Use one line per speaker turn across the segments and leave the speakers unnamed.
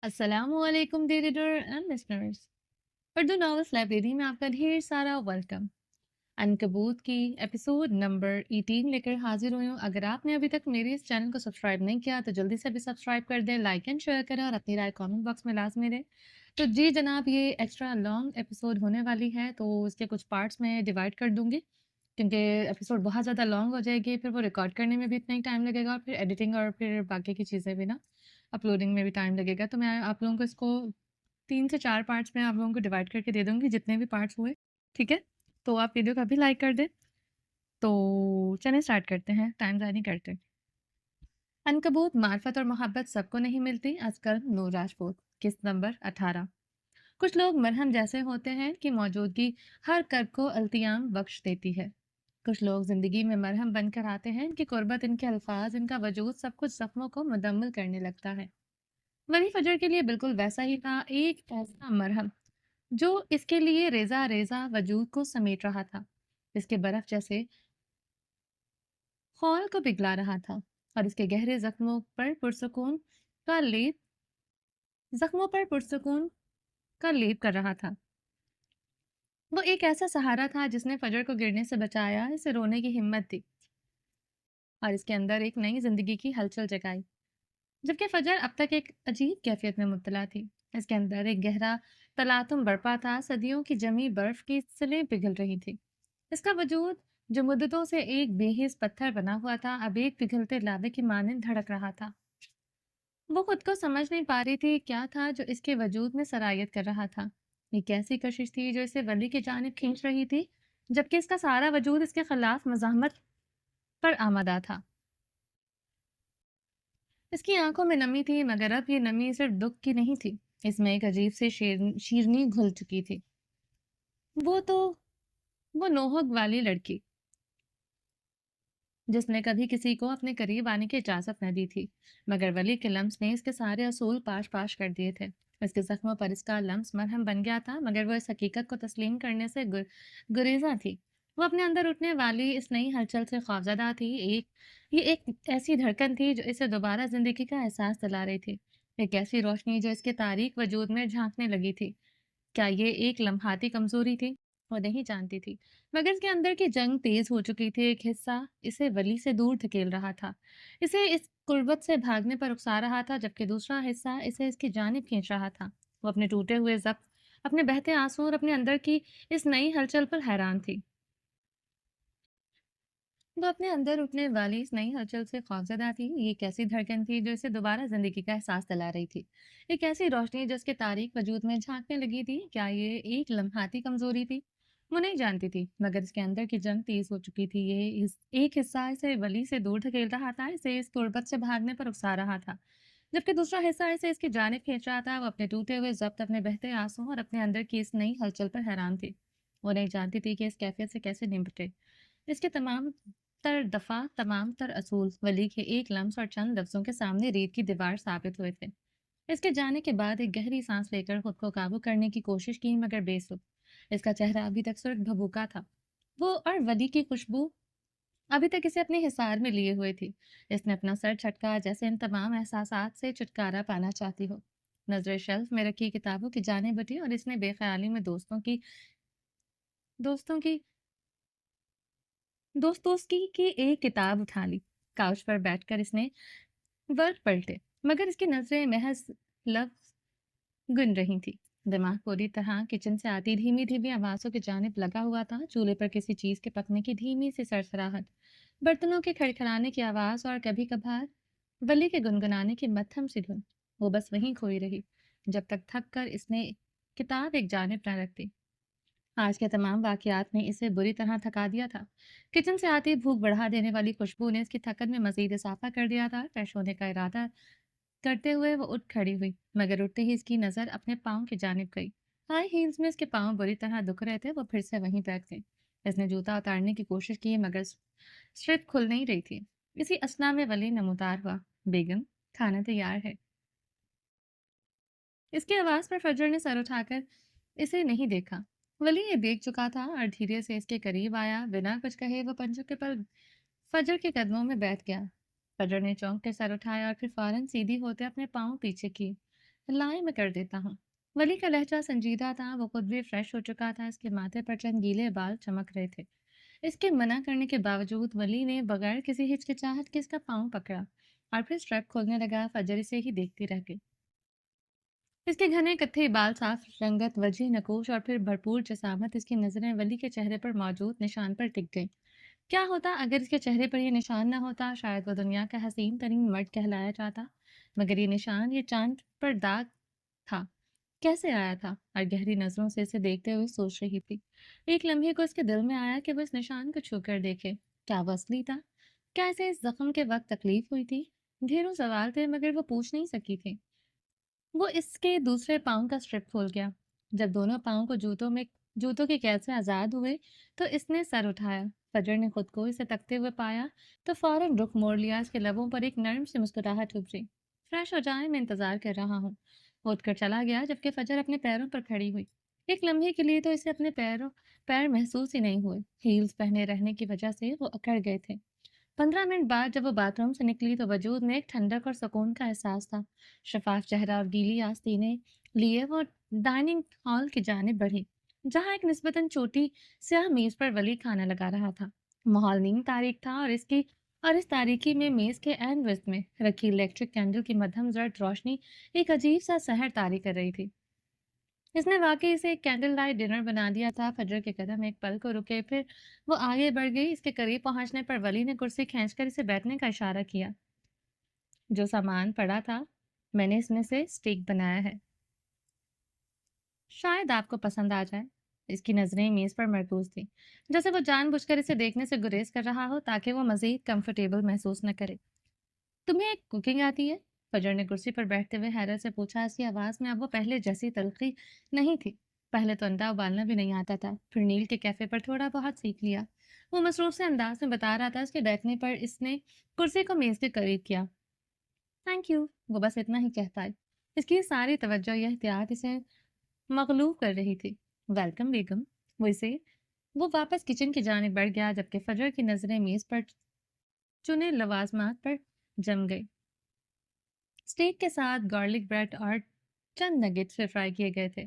अस्सलाम वालेकुम dear reader and listeners. Urdu novels library में आपका ढेर सारा वेलकम। अनकबूत की एपिसोड नंबर 18 लेकर हाजिर हुई हूँ। अगर आपने अभी तक मेरे इस चैनल को सब्सक्राइब नहीं किया तो जल्दी से भी सब्सक्राइब कर दें, लाइक एंड शेयर करें और अपनी राय कमेंट बॉक्स में लाजमी दें। तो जी जनाब, ये एक्स्ट्रा लॉन्ग एपिसोड होने वाली है तो इसके कुछ पार्ट्स में डिवाइड कर दूंगी, क्योंकि एपिसोड बहुत ज़्यादा लॉन्ग हो जाएगी, फिर वो रिकॉर्ड करने में भी इतना ही टाइम लगेगा और फिर एडिटिंग और फिर बाकी की चीज़ें भी ना, अपलोडिंग में भी टाइम लगेगा। तो मैं आप लोगों को इसको 3 से 4 पार्ट्स में आप लोगों को डिवाइड करके दे दूँगी, जितने भी पार्ट्स हुए, ठीक है? तो आप वीडियो को अभी लाइक कर दें। तो चलिए स्टार्ट करते हैं, टाइम ज़ाया नहीं करते। अनकबूत मार्फत और मोहब्बत सबको नहीं मिलती। आजकल नूर राजपूत, किस्त नंबर 18। कुछ लोग मरहम जैसे होते हैं कि मौजूदगी हर कर्ब को अल्तियाम बख्श देती है। कुछ लोग जिंदगी में मरहम बनकर आते हैं कि कुर्बत, इनके अल्फाज, इनका वजूद सब कुछ जख्मों को मुदम्मिल करने लगता है। वली फजर के लिए बिल्कुल वैसा ही था, एक ऐसा मरहम जो इसके लिए रेजा रेजा वजूद को समेट रहा था, इसके बर्फ जैसे खौल को पिघला रहा था और इसके गहरे का लेप जख्मों पर पुरसकून का लेप कर रहा था। वो एक ऐसा सहारा था जिसने फजर को गिरने से बचाया, इसे रोने की हिम्मत दी और इसके अंदर एक नई जिंदगी की हलचल जगाई। जबकि फजर अब तक एक अजीब कैफियत में मुब्तला थी। इसके अंदर एक गहरा तलातुम बरपा था, सदियों की जमी बर्फ की सिलें पिघल रही थी। इसका वजूद, जो मुद्दतों से एक बेहिस पत्थर बना हुआ था, अब एक पिघलते लावे की मानिंद धड़क रहा था। वो खुद को समझ नहीं पा रही थी क्या था जो इसके वजूद में सरायत कर रहा था। ये कैसी कशिश थी जो इसे वली की जानिब खींच रही थी, जबकि इसका सारा वजूद इसके खिलाफ मज़ाहमत पर आमादा था। इसकी आंखों में नमी थी, मगर अब ये नमी सिर्फ दुख की नहीं थी, इसमें एक अजीब से शीरनी घुल चुकी थी। वो तो वो नोहक वाली लड़की जिसने कभी किसी को अपने करीब आने की इजाजत न दी थी, मगर वली के लम्स ने इसके सारे असूल पाश पाश कर दिए थे। इसके जख्मों पर इसका लम्स मरहम बन गया था, मगर वो इस हकीकत को तस्लीम करने से गुरेजा थी। वो अपने अंदर उठने वाली इस नई हलचल से खौफजदा थी। ये एक ऐसी धड़कन थी जो इसे दोबारा जिंदगी का एहसास दिला रही थी, एक ऐसी रोशनी जो इसके तारीक वजूद में झांकने लगी थी। क्या ये एक लम्हाती कमजोरी थी? वो नहीं जानती थी, मगर इसके अंदर की जंग तेज हो चुकी थी। एक हिस्सा इसे वली से दूर धकेल रहा था, इसे इस कुर्बत से भागने पर उकसा रहा था, जबकि दूसरा हिस्सा इसे इसकी जानिब खींच रहा था। वो अपने टूटे हुए जख्म, अपने बहते आंसू और अपने अंदर की इस नई हलचल पर हैरान थी। वो अपने अंदर उठने वाली इस नई हलचल से खौफजदा थी। ये एक ऐसी धड़कन थी जो इसे दोबारा जिंदगी का एहसास दिला रही थी, एक ऐसी रोशनी जो इसके तारीक वजूद में झांकने लगी थी। क्या ये एक लम्हाती कमजोरी थी? वो नहीं जानती थी, मगर इसके अंदर की जंग तेज हो चुकी थी। ये इस एक हिस्सा इसे वली से दूर धकेल रहा था, इसे इस गुर्बत से भागने पर उकसा रहा था, जबकि दूसरा हिस्सा इसे इसकी जानिब खींच रहा था। वो अपने टूटे हुए जब्त, अपने बहते आंसू और अपने अंदर की इस नई हलचल पर हैरान थी। वो नहीं जानती थी कि इस कैफियत से कैसे निपटे। इसके तमाम तर असूल वली के एक लम्स और चंद लफ्जों के सामने रेत की दीवार साबित हुए थे। इसके जाने के बाद एक गहरी सांस लेकर खुद को काबू करने की कोशिश की, मगर बेसुध। इसका चेहरा अभी तक सिर्फ भभूका था, वो और वली की खुशबू अभी तक इसे अपने हिसार में लिए हुए थी। इसने अपना सर झटका, जैसे इन तमाम एहसासात से छुटकारा पाना चाहती हो। नजर शेल्फ में रखी किताबों की जाने बटी और इसने बेख्याली में दोस्तों की दोस्तों की एक किताब उठा ली। काउच पर बैठकर इसने वर्ड पलटे, मगर इसकी नजरें महज लफ्ज गुन रही थी। दिमाग पूरी तरह किचन से आती धीमी धीमी आवाजों की जानिब लगा हुआ था। चूल्हे पर किसी चीज के पकने की धीमी सी सरसराहट, बर्तनों के खड़खड़ाने की आवाज और कभी कभार वली के गुनगुनाने की मध्यम सी धुन। वो बस वहीं खोई रही जब तक थक कर इसने किताब एक जानिब न रख दी। आज के तमाम वाकयात ने इसे बुरी तरह थका दिया था। किचन से आती भूख बढ़ा देने वाली खुशबू ने इसकी थकन में मजीद इजाफा कर दिया था। फ्रेश होने का इरादा करते हुए वो उठ खड़ी हुई, मगर उठते ही इसकी नज़र अपने पाँव की जानिब गई। हाई हील्स में इसके पाँव बुरी तरह दुख रहे थे। वो फिर से वहीं बैठ गई। इसने जूता उतारने की कोशिश की, मगर स्ट्रिप खुल नहीं रही थी। इसी असना में वली नमूदार हुआ, बेगम, खाना तैयार है। इसकी आवाज़ पर फजर ने सर उठाकर इसे नहीं देखा। वली ये देख चुका था और धीरे से इसके करीब आया। बिना कुछ कहे वो पंजों के पल फजर के कदमों में बैठ गया। फजर ने चौंक कर सर उठाया और फिर फौरन सीधी होते अपने पाँव पीछे किए। لائے میں کر دیتا ہوں۔ ولی کا لہجہ سنجیدہ تھا، وہ خود بھی فریش ہو چکا تھا، اس کے ماتھے پر چند گیلے بال چمک رہے تھے۔ اس کے منع کرنے کے باوجود ولی نے بغیر کسی ہچکچاہٹ کے اس کا پاؤں پکڑا اور پھر اسٹریپ کھولنے لگا۔ فجر اسے ہی دیکھتی رہ گئی۔ اس کے گھنے کتھئی بال، صاف رنگت، وجہ نکوش اور پھر بھرپور جسامت، اس کی نظریں ولی کے چہرے پر موجود نشان پر ٹک گئیں۔ کیا ہوتا اگر اس کے چہرے پر یہ نشان نہ ہوتا؟ شاید وہ دنیا کا حسین ترین مرد کہلایا جاتا، مگر یہ نشان، یہ چاند پر داغ تھا، کیسے آیا تھا؟ اور گہری نظروں سے اسے دیکھتے ہوئے سوچ رہی تھی۔ ایک لمحے کو اس کے دل میں آیا کہ وہ اس نشان کو چھو کر دیکھے۔ کیا وہ اصلی تھا؟ کیا اسے اس زخم کے وقت تکلیف ہوئی تھی؟ ڈھیروں سوال تھے مگر وہ پوچھ نہیں سکی تھی۔ وہ اس کے دوسرے پاؤں کا اسٹرپ کھول گیا۔ جب دونوں پاؤں کو جوتوں کی قید سے آزاد ہوئے تو اس نے سر اٹھایا۔ فجر نے خود کو اسے تکتے ہوئے پایا تو فوراً رخ موڑ لیا۔ اس کے لبوں پر ایک نرم سی مسکراہٹ ابھری۔ فریش ہو جائیں، میں انتظار کر رہا ہوں۔ وہ اٹھ کر چلا گیا جبکہ فجر اپنے پیروں پر کھڑی ہوئی۔ ایک لمحے کے لیے تو اسے اپنے پیر محسوس ہی نہیں ہوئے۔ ہیلز پہنے رہنے کی وجہ سے وہ اکڑ گئے تھے۔ 15 منٹ بعد جب وہ باتھ روم سے نکلی تو وجود میں ایک ٹھنڈک اور سکون کا احساس تھا۔ شفاف چہرہ اور گیلی آستینیں لیے وہ ڈائننگ ہال کی جانب بڑھی، جہاں ایک نسبتاً چھوٹی سیاہ میز پر ولی کھانا لگا رہا تھا۔ ماحول نیم تاریک تھا اور اس تاریکی میں میز کے عین وسط میں رکھی الیکٹرک کینڈل کی مدھم زرد روشنی ایک عجیب سا سحر طاری کر رہی تھی۔ اس نے واقعی اسے ایک کینڈل لائٹ ڈنر بنا دیا تھا۔ فجر کے قدم ایک پل کو رکے، پھر وہ آگے بڑھ گئی۔ اس کے قریب پہنچنے پر ولی نے کرسی کھینچ کر اسے بیٹھنے کا اشارہ کیا۔ جو سامان پڑا تھا میں نے اس میں سے اسٹیک بنایا ہے، شاید آپ کو پسند آ جائے۔ اس کی نظریں میز پر مرکوز تھیں، جیسے وہ جان بوجھ کر اسے دیکھنے سے گریز کر رہا ہو تاکہ وہ مزید کمفرٹیبل محسوس نہ کرے۔ تمہیں کوکنگ آتی ہے؟ فجر نے کرسی پر بیٹھتے ہوئے حیرت سے پوچھا۔ اس کی آواز میں اب وہ پہلے جیسی تلخی نہیں تھی۔ پہلے تو انڈا ابالنا بھی نہیں آتا تھا، پھر نیل کے کیفے پر تھوڑا بہت سیکھ لیا۔ وہ مصروف سے انداز میں بتا رہا تھا۔ اس کے بیٹھنے پر اس نے کرسی کو میز کے قریب کیا۔ تھینک یو، وہ بس اتنا ہی کہتا ہے۔ اس کی ساری توجہ یہ احتیاط اسے مغلوب کر رہی تھی۔ ویلکم بیگم۔ وہ واپس کچن کی جانب بڑھ گیا جبکہ فجر کی نظریں میز پر چنے لوازمات پر جم گئی۔ اسٹیک کے ساتھ گارلک بریڈ اور چند نگٹس پہ فرائی کیے گئے تھے۔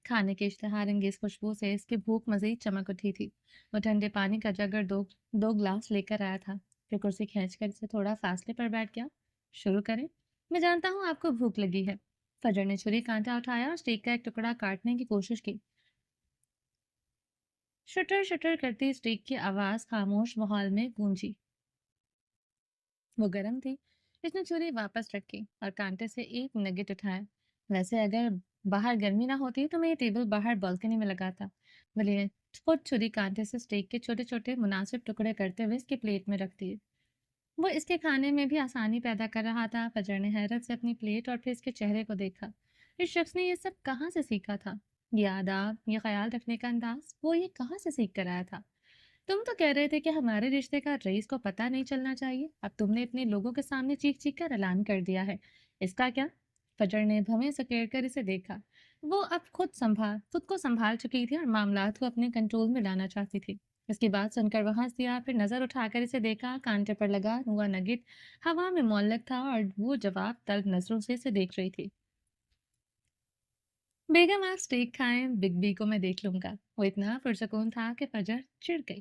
کھانے کے اشتہار انگیز خوشبو سے اس کی بھوک مزید چمک اٹھی تھی۔ وہ ٹھنڈے پانی کا جگ اور دو گلاس لے کر آیا تھا، پھر کرسی کھینچ کر اسے تھوڑا فاصلے پر بیٹھ گیا۔ شروع کریں؟ میں جانتا ہوں آپ کو بھوک لگی ہے۔ فجر نے چھری کانٹا اٹھایا اور اسٹیک کا ایک ٹکڑا کاٹنے کی کوشش کی۔ شٹر شٹر کرتی اسٹیک کی آواز خاموش ماحول میں گونجی۔ وہ گرم تھی۔ اس نے چھری واپس رکھی اور کانٹے سے ایک نگٹ اٹھایا۔ ویسے اگر باہر گرمی نہ ہوتی تو میں یہ ٹیبل باہر بالکنی میں لگاتا۔ ولی نے خود چھری کانٹے سے اسٹیک کے چھوٹے چھوٹے مناسب ٹکڑے کرتے ہوئے اس کی پلیٹ میں رکھ دیے۔ وہ اس کے کھانے میں بھی آسانی پیدا کر رہا تھا۔ فجر نے حیرت سے اپنی پلیٹ اور پھر اس کے چہرے کو دیکھا۔ اس شخص نے یہ سب کہاں سے سیکھا تھا؟ یہ آداب، یہ خیال رکھنے کا انداز، وہ یہ کہاں سے سیکھ کر آیا تھا؟ تم تو کہہ رہے تھے کہ ہمارے رشتے کا رئیس کو پتہ نہیں چلنا چاہیے، اب تم نے اپنے لوگوں کے سامنے چیخ چیخ کر اعلان کر دیا ہے، اس کا کیا؟ فجر نے بھویں سکیڑ کر اسے دیکھا۔ وہ اب خود کو سنبھال چکی تھی اور معاملات کو اپنے کنٹرول میں لانا چاہتی تھی۔ اس کی بات سن کر وہ ہنس دیا، پھر نظر اٹھا کر اسے دیکھا۔ کانٹے پر لگا ہوا نگٹ ہوا میں معلق تھا اور وہ جواب طلب نظروں سے اسے دیکھ رہی تھی۔ بیگم آپ اسٹیک کھائیں، بگ بی کو میں دیکھ لوں گا۔ وہ اتنا پرسکون تھا کہ فجر چڑ گئی۔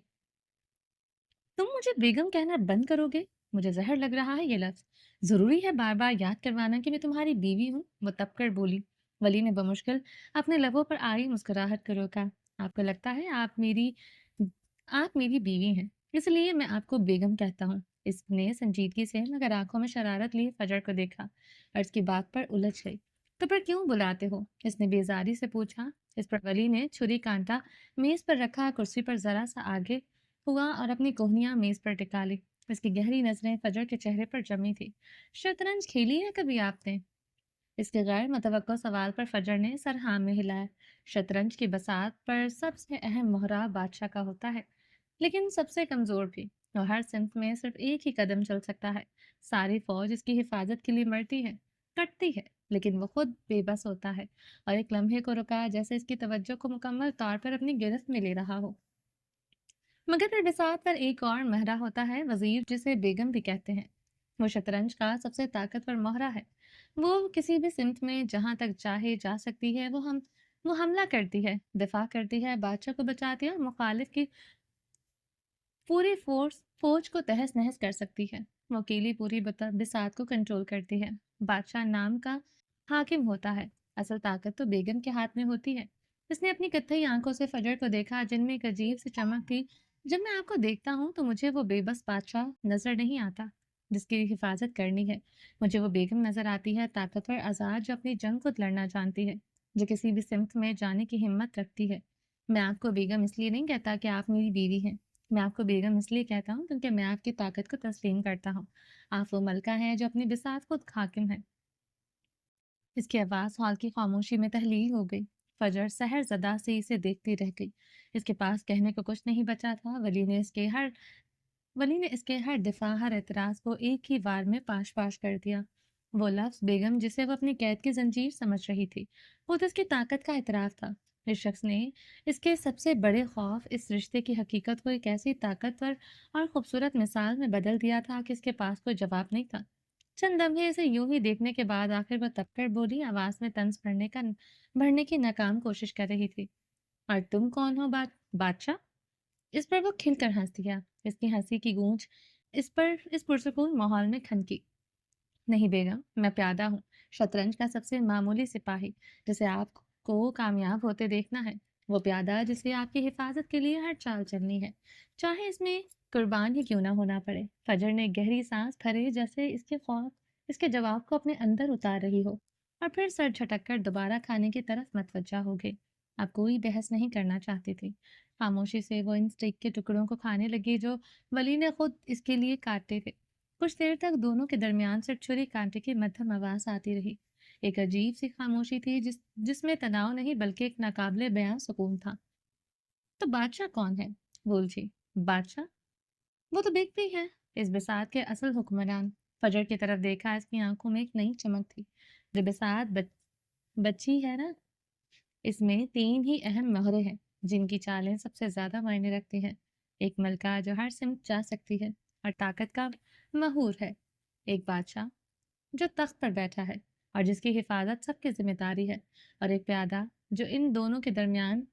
تم مجھے بیگم کہنا بند کرو گے؟ مجھے زہر لگ رہا ہے یہ لفظ۔ ضروری ہے بار بار یاد کروانا کہ میں تمہاری بیوی ہوں؟ وہ تب کر بولی۔ ولی نے بمشکل اپنے لبوں پر آئی مسکراہٹ کو روکا۔ آپ کو لگتا ہے آپ میری بیوی ہیں، اس لیے میں آپ کو بیگم کہتا ہوں۔ اس نے سنجیدگی سے مگر آنکھوں میں شرارت لی فجر کو دیکھا اور اس کی بات پر الجھ گئی۔ تو پھر کیوں بلاتے ہو؟ اس نے بیزاری سے پوچھا۔ اس پر ولی نے چھری کانٹا میز پر رکھا، کرسی پر ذرا سا آگے ہوا اور اپنی کوہنیاں میز پر ٹکا لی۔ اس کی گہری نظریں فجر کے چہرے پر جمی تھی۔ شطرنج کھیلی ہے کبھی آپ نے؟ اس کے غیر متوقع سوال پر فجر نے سر ہاں میں ہلایا۔ شطرنج کی بساط پر سب سے اہم مہرہ بادشاہ کا ہوتا ہے، لیکن سب سے کمزور بھی۔ وہ ہر صنف میں صرف ایک ہی قدم چل سکتا ہے۔ ساری فوج اس کی حفاظت کے لیے مرتی ہے، کٹتی ہے، لیکن وہ خود بے بس ہوتا ہے اور ایک لمحے کو رکا جیسے اس کی توجہ کو مکمل طور پر اپنی گرفت میں لے رہا ہو۔ مگر پھر بساط پر ایک اور مہرہ ہوتا ہے، وزیر، جسے بیگم بھی کہتے ہیں۔ وہ شطرنج کا سب سے طاقتور مہرہ ہے۔ وہ किसी भी सिमत में जहाँ तक चाहे जा सकती है, वो हमला करती है, दिफा करती है, बादशाह को बचाती है और मुखालिफ की पूरी फौज को तहस-नहस कर सकती है। वो अकेली पूरी बिसात को कंट्रोल करती है। बादशाह नाम का हाकिम होता है, असल ताकत तो बेगम के हाथ में होती है। उसने अपनी कत्थई आंखों से फजर को देखा, जिनमें एक अजीब सी चमक थी। जब मैं आपको देखता हूँ तो मुझे वो बेबस बादशाह नजर नहीं आता जिसकी हिफाजत करनी है। मुझे वो बेगम नजर आती है, ताकतवर आजाद, जो अपनी जंग खुद लड़ना जानती है, जो किसी भी सिमत में जाने की हिम्मत रखती है। मैं आपको बेगम इसलिए नहीं कहता कि आप मेरी बीवी हैं। मैं आपको बेगम इसलिए कहता हूँ क्योंकि मैं आपकी ताकत को तस्लीम करता हूँ। आप वो मलका हैं जो अपनी बिसात खुद हाकिम है। इसकी आवाज़ हॉल की खामोशी में तहलील हो गई। फजर सहर ज़दा से इसे देखती रह गई। इसके पास कहने को कुछ नहीं बचा था। वली ने इसके हर दिफा, हर एतराज़ को एक ही वार में पाश-पाश कर दिया। वो लफ्ज़ बेगम, जिसे वो अपनी कैद की ज़ंजीर समझ रही थी, वो तो इसकी ताकत का एतराफ़ था। इस शख्स ने इसके सबसे बड़े खौफ, इस रिश्ते की हकीकत को एक ऐसी ताकतवर और खूबसूरत मिसाल में बदल दिया था कि इसके पास कोई जवाब नहीं था। चंद लम्हे इसे यूं ही देखने के बाद आखिर वो तबकर बोली, आवाज़ में तंज भरने की नाकाम कोशिश कर रही थी। और तुम कौन हो, बादशाह? इस पर वो खिलकर हंस दिया। इसकी हंसी की गूंज इस पुरसुकून माहौल में खनकी। नहीं बेगम, मैं प्यादा हूँ, शतरंज का सबसे मामूली सिपाही, जिसे आपको कामयाब होते देखना है। वो प्यादा जिसे आपकी हिफाजत के लिए हर चाल चलनी है, चाहे इसमें कुर्बान ही क्यों ना होना पड़े। फजर ने गहरी सांस भरे, जैसे इसके जवाब को अपने अंदर उतार रही हो, और फिर सर झटक कर दोबारा खाने की तरफ मतवज्जा हो गई। अब कोई बहस नहीं करना चाहती थी। खामोशी से वो इन स्टेक के टुकड़ों को खाने लगी जो वली ने खुद इसके लिए काटे थे। कुछ देर तक दोनों के दरमियान से छुरी कांटे की मध्यम आवाज आती रही। एक अजीब सी खामोशी थी जिसमें तनाव नहीं बल्कि एक नाकाबिले बयां सुकून था। तो बादशाह कौन है? बोल जी। बादशाह? वो तो बिग बी है, इस बिसात के असल हुक्मरान। फजर की तरफ देखा, इसकी आंखों में एक नई चमक थी। जो बिसात बच्ची है ना, इसमें तीन ही अहम मोहरे हैं जिनकी चालें सबसे ज्यादा मायने रखती हैं। एक मलका जो हर सिमत जा सकती है और ताकत का महूर है। एक बादशाह जो तख्त पर बैठा है और जिसकी हिफाजत सबकी जिम्मेदारी है। और एक प्यादा जो इन दोनों के दरमियान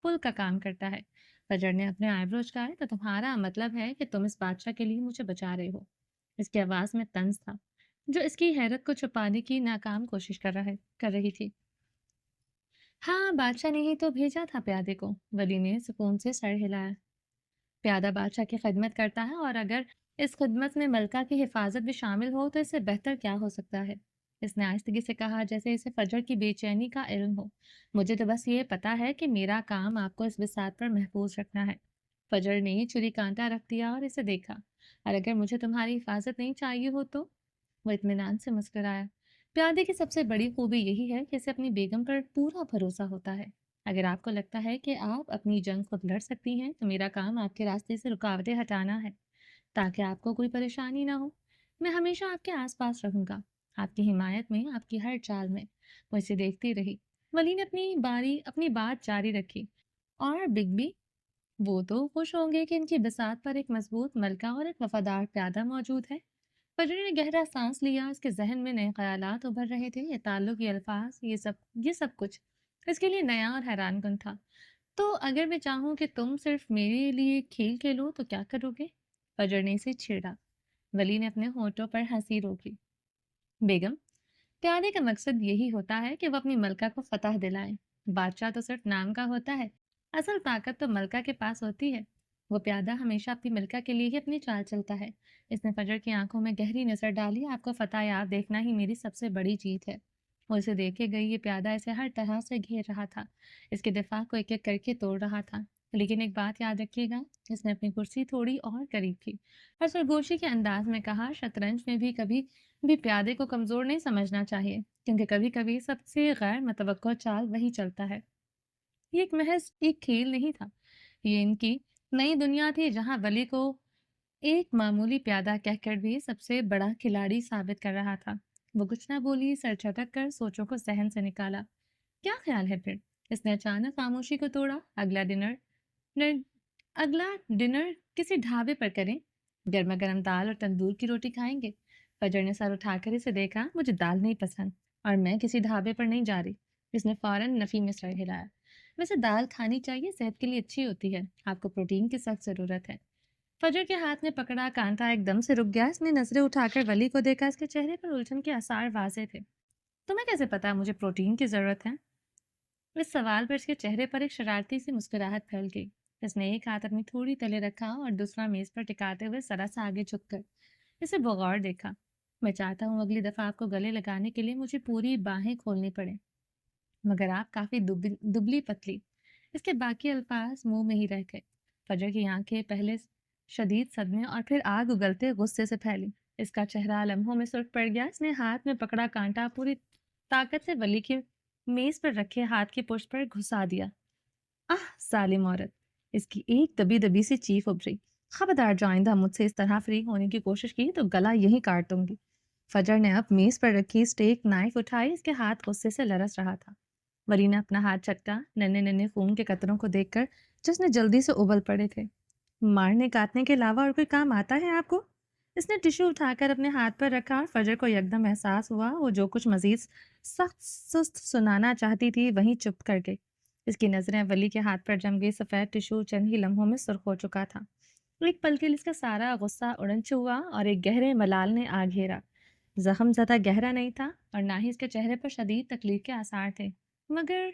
पुल का काम करता है। फजर ने अपने आईब्रोज कहा, तो तुम्हारा मतलब है कि तुम इस बादशाह के लिए मुझे बचा रहे हो? इसकी आवाज में तंज था, जो इसकी हैरत को छुपाने की नाकाम कोशिश कर रही थी। हाँ, बादशाह ने ही तो भेजा था प्यादे को। वली ने सुकून से सर हिलाया। प्यादा बादशाह की खिदमत करता है, और अगर इस खिदमत में मलका की हिफाजत भी शामिल हो तो इससे बेहतर क्या हो सकता है? इसने आहिस्तगी से कहा, जैसे इसे फजर की बेचैनी का इल्म हो। मुझे तो बस ये पता है कि मेरा काम आपको इस बिसात पर महफूज रखना है। फजर ने छुरी कांटा रख दिया और इसे देखा। और अगर मुझे तुम्हारी हिफाजत नहीं चाहिए हो तो? वो इत्मीनान से मुस्कुराया। प्यादे की सबसे बड़ी खूबी यही है कि इसे अपनी बेगम पर पूरा भरोसा होता है। अगर आपको लगता है कि आप अपनी जंग खुद लड़ सकती हैं, तो मेरा काम आपके रास्ते से रुकावटें हटाना है, ताकि आपको कोई परेशानी ना हो। मैं हमेशा आपके आसपास रहूंगा, आपकी हिमायत में, आपकी हर चाल में। वो इसे देखती रही। वली ने अपनी बात जारी रखी। और बिग बी, वो तो खुश होंगे कि इनकी बिसात पर एक मजबूत मलका और एक वफादार प्यादा मौजूद है। फजर ने गहरा सांस लिया। इसके जहन में नए ख्यालात उभर रहे थे। ये ताल्लुक, ये अल्फाज, ये सब कुछ इसके लिए नया और हैरानकुन था। तो अगर मैं चाहूँ कि तुम सिर्फ मेरे लिए खेल खेलो तो क्या करोगे? फजर ने इसे छेड़ा। वली ने अपने होठों पर हंसी रोक ली। बेगम, प्यादे का मकसद यही होता है कि वो अपनी मलका को फतह दिलाए। बादशाह तो सिर्फ नाम का होता है, असल ताकत तो मलका के पास होती है। वो प्यादा हमेशा अपनी मलका के लिए ही अपनी चाल चलता है। इसने फजर की आंखों में गहरी नजर डाली। आपको फतह याद देखना ही मेरी सबसे बड़ी जीत है। वो इसे देखे गई। ये प्यादा इसे हर तरह से घेर रहा था, इसके दिफा को एक एक करके तोड़ रहा था। लेकिन एक बात याद रखिएगा, इसने अपनी कुर्सी थोड़ी और करीब की और सरगोशी के अंदाज में कहा, शतरंज में भी प्यादे को कमजोर नहीं समझना चाहिए, क्योंकि कभी कभी सबसे गैर मुतवक्को चाल वही चलता है। ये एक महज एक खेल नहीं था, ये इनकी नई दुनिया थी, जहां वली को एक मामूली प्यादा कहकर भी सबसे बड़ा खिलाड़ी साबित कर रहा था। वो कुछ ना बोली, सर झटक कर सोचों को सहन से निकाला। क्या ख्याल है फिर? इसने अचानक खामोशी को तोड़ा। डिनर अगला डिनर किसी ढाबे पर करें, गर्मा गर्म दाल और तंदूर की रोटी खाएंगे। फजर ने सर उठाकर इसे देखा। मुझे दाल नहीं पसंद और मैं किसी ढाबे पर नहीं जा रही। इसने फौरन नफी में सर हिलाया। वैसे दाल खानी चाहिए, सेहत के लिए अच्छी होती है, आपको प्रोटीन की सख्त ज़रूरत है। फजर के हाथ में पकड़ा कांटा एकदम से रुक गया। इसने नजरें उठाकर वली को देखा। इसके चेहरे पर उलझन के आसार वाजे थे। तुम्हें कैसे पता मुझे प्रोटीन की ज़रूरत है? इस सवाल पर इसके चेहरे पर एक शरारती सी मुस्कुराहट फैल गई। इसने एक हाथ अपनी थोड़ी तले रखा और दूसरा मेज पर टिकाते हुए जरा सा आगे झुककर इसे बगौर देखा। मैं चाहता हूँ अगली दफा आपको गले लगाने के लिए मुझे पूरी बाहें खोलनी पड़े, मगर आप काफी दुबली पतली। इसके बाकी अल्फाज मुंह में ही रह गए। फजर की आंखें पहले शदीद सदमे और फिर आग उगलते गुस्से से फैली। इसका चेहरा लम्हों में सुर्ख पड़ गया। इसने हाथ में पकड़ा कांटा पूरी ताकत से वली के मेज पर रखे हाथ की पुष्ट पर घुसा दिया। आह सालिम औरत! इसकी एक दबी दबी सी चीख उभरी। खबरदार जो आइंदा मुझसे इस तरह फ्री होने की कोशिश की तो गला यहीं काट दूंगी। फजर ने अब मेज पर रखी स्टेक नाइफ उठाई। इसके हाथ गुस्से से लरस रहा था। वली ने अपना हाथ चटका। नन्हे नन्हे खून के कतरों को देखकर जिसने जल्दी से उबल पड़े थे। मारने काटने के अलावा और कोई काम आता है आपको? इसने टिश्यू उठाकर अपने हाथ पर रखा और फजर को यकदम एहसास हुआ वो जो कुछ मजीद सख्त सुस्त सुनाना चाहती थी वहीं चुप कर गई। इसकी नजरें वली के हाथ पर जम गई। सफ़ेद टिश्यू चंद ही लम्हों में सुर्ख हो चुका था। एक पल के लिए इसका सारा गुस्सा उड़नच हुआ और एक गहरे मलाल ने आ घेरा। जख्म ज़्यादा गहरा नहीं था और ना ही इसके चेहरे पर शदीद तकलीफ के आसार थे, मगर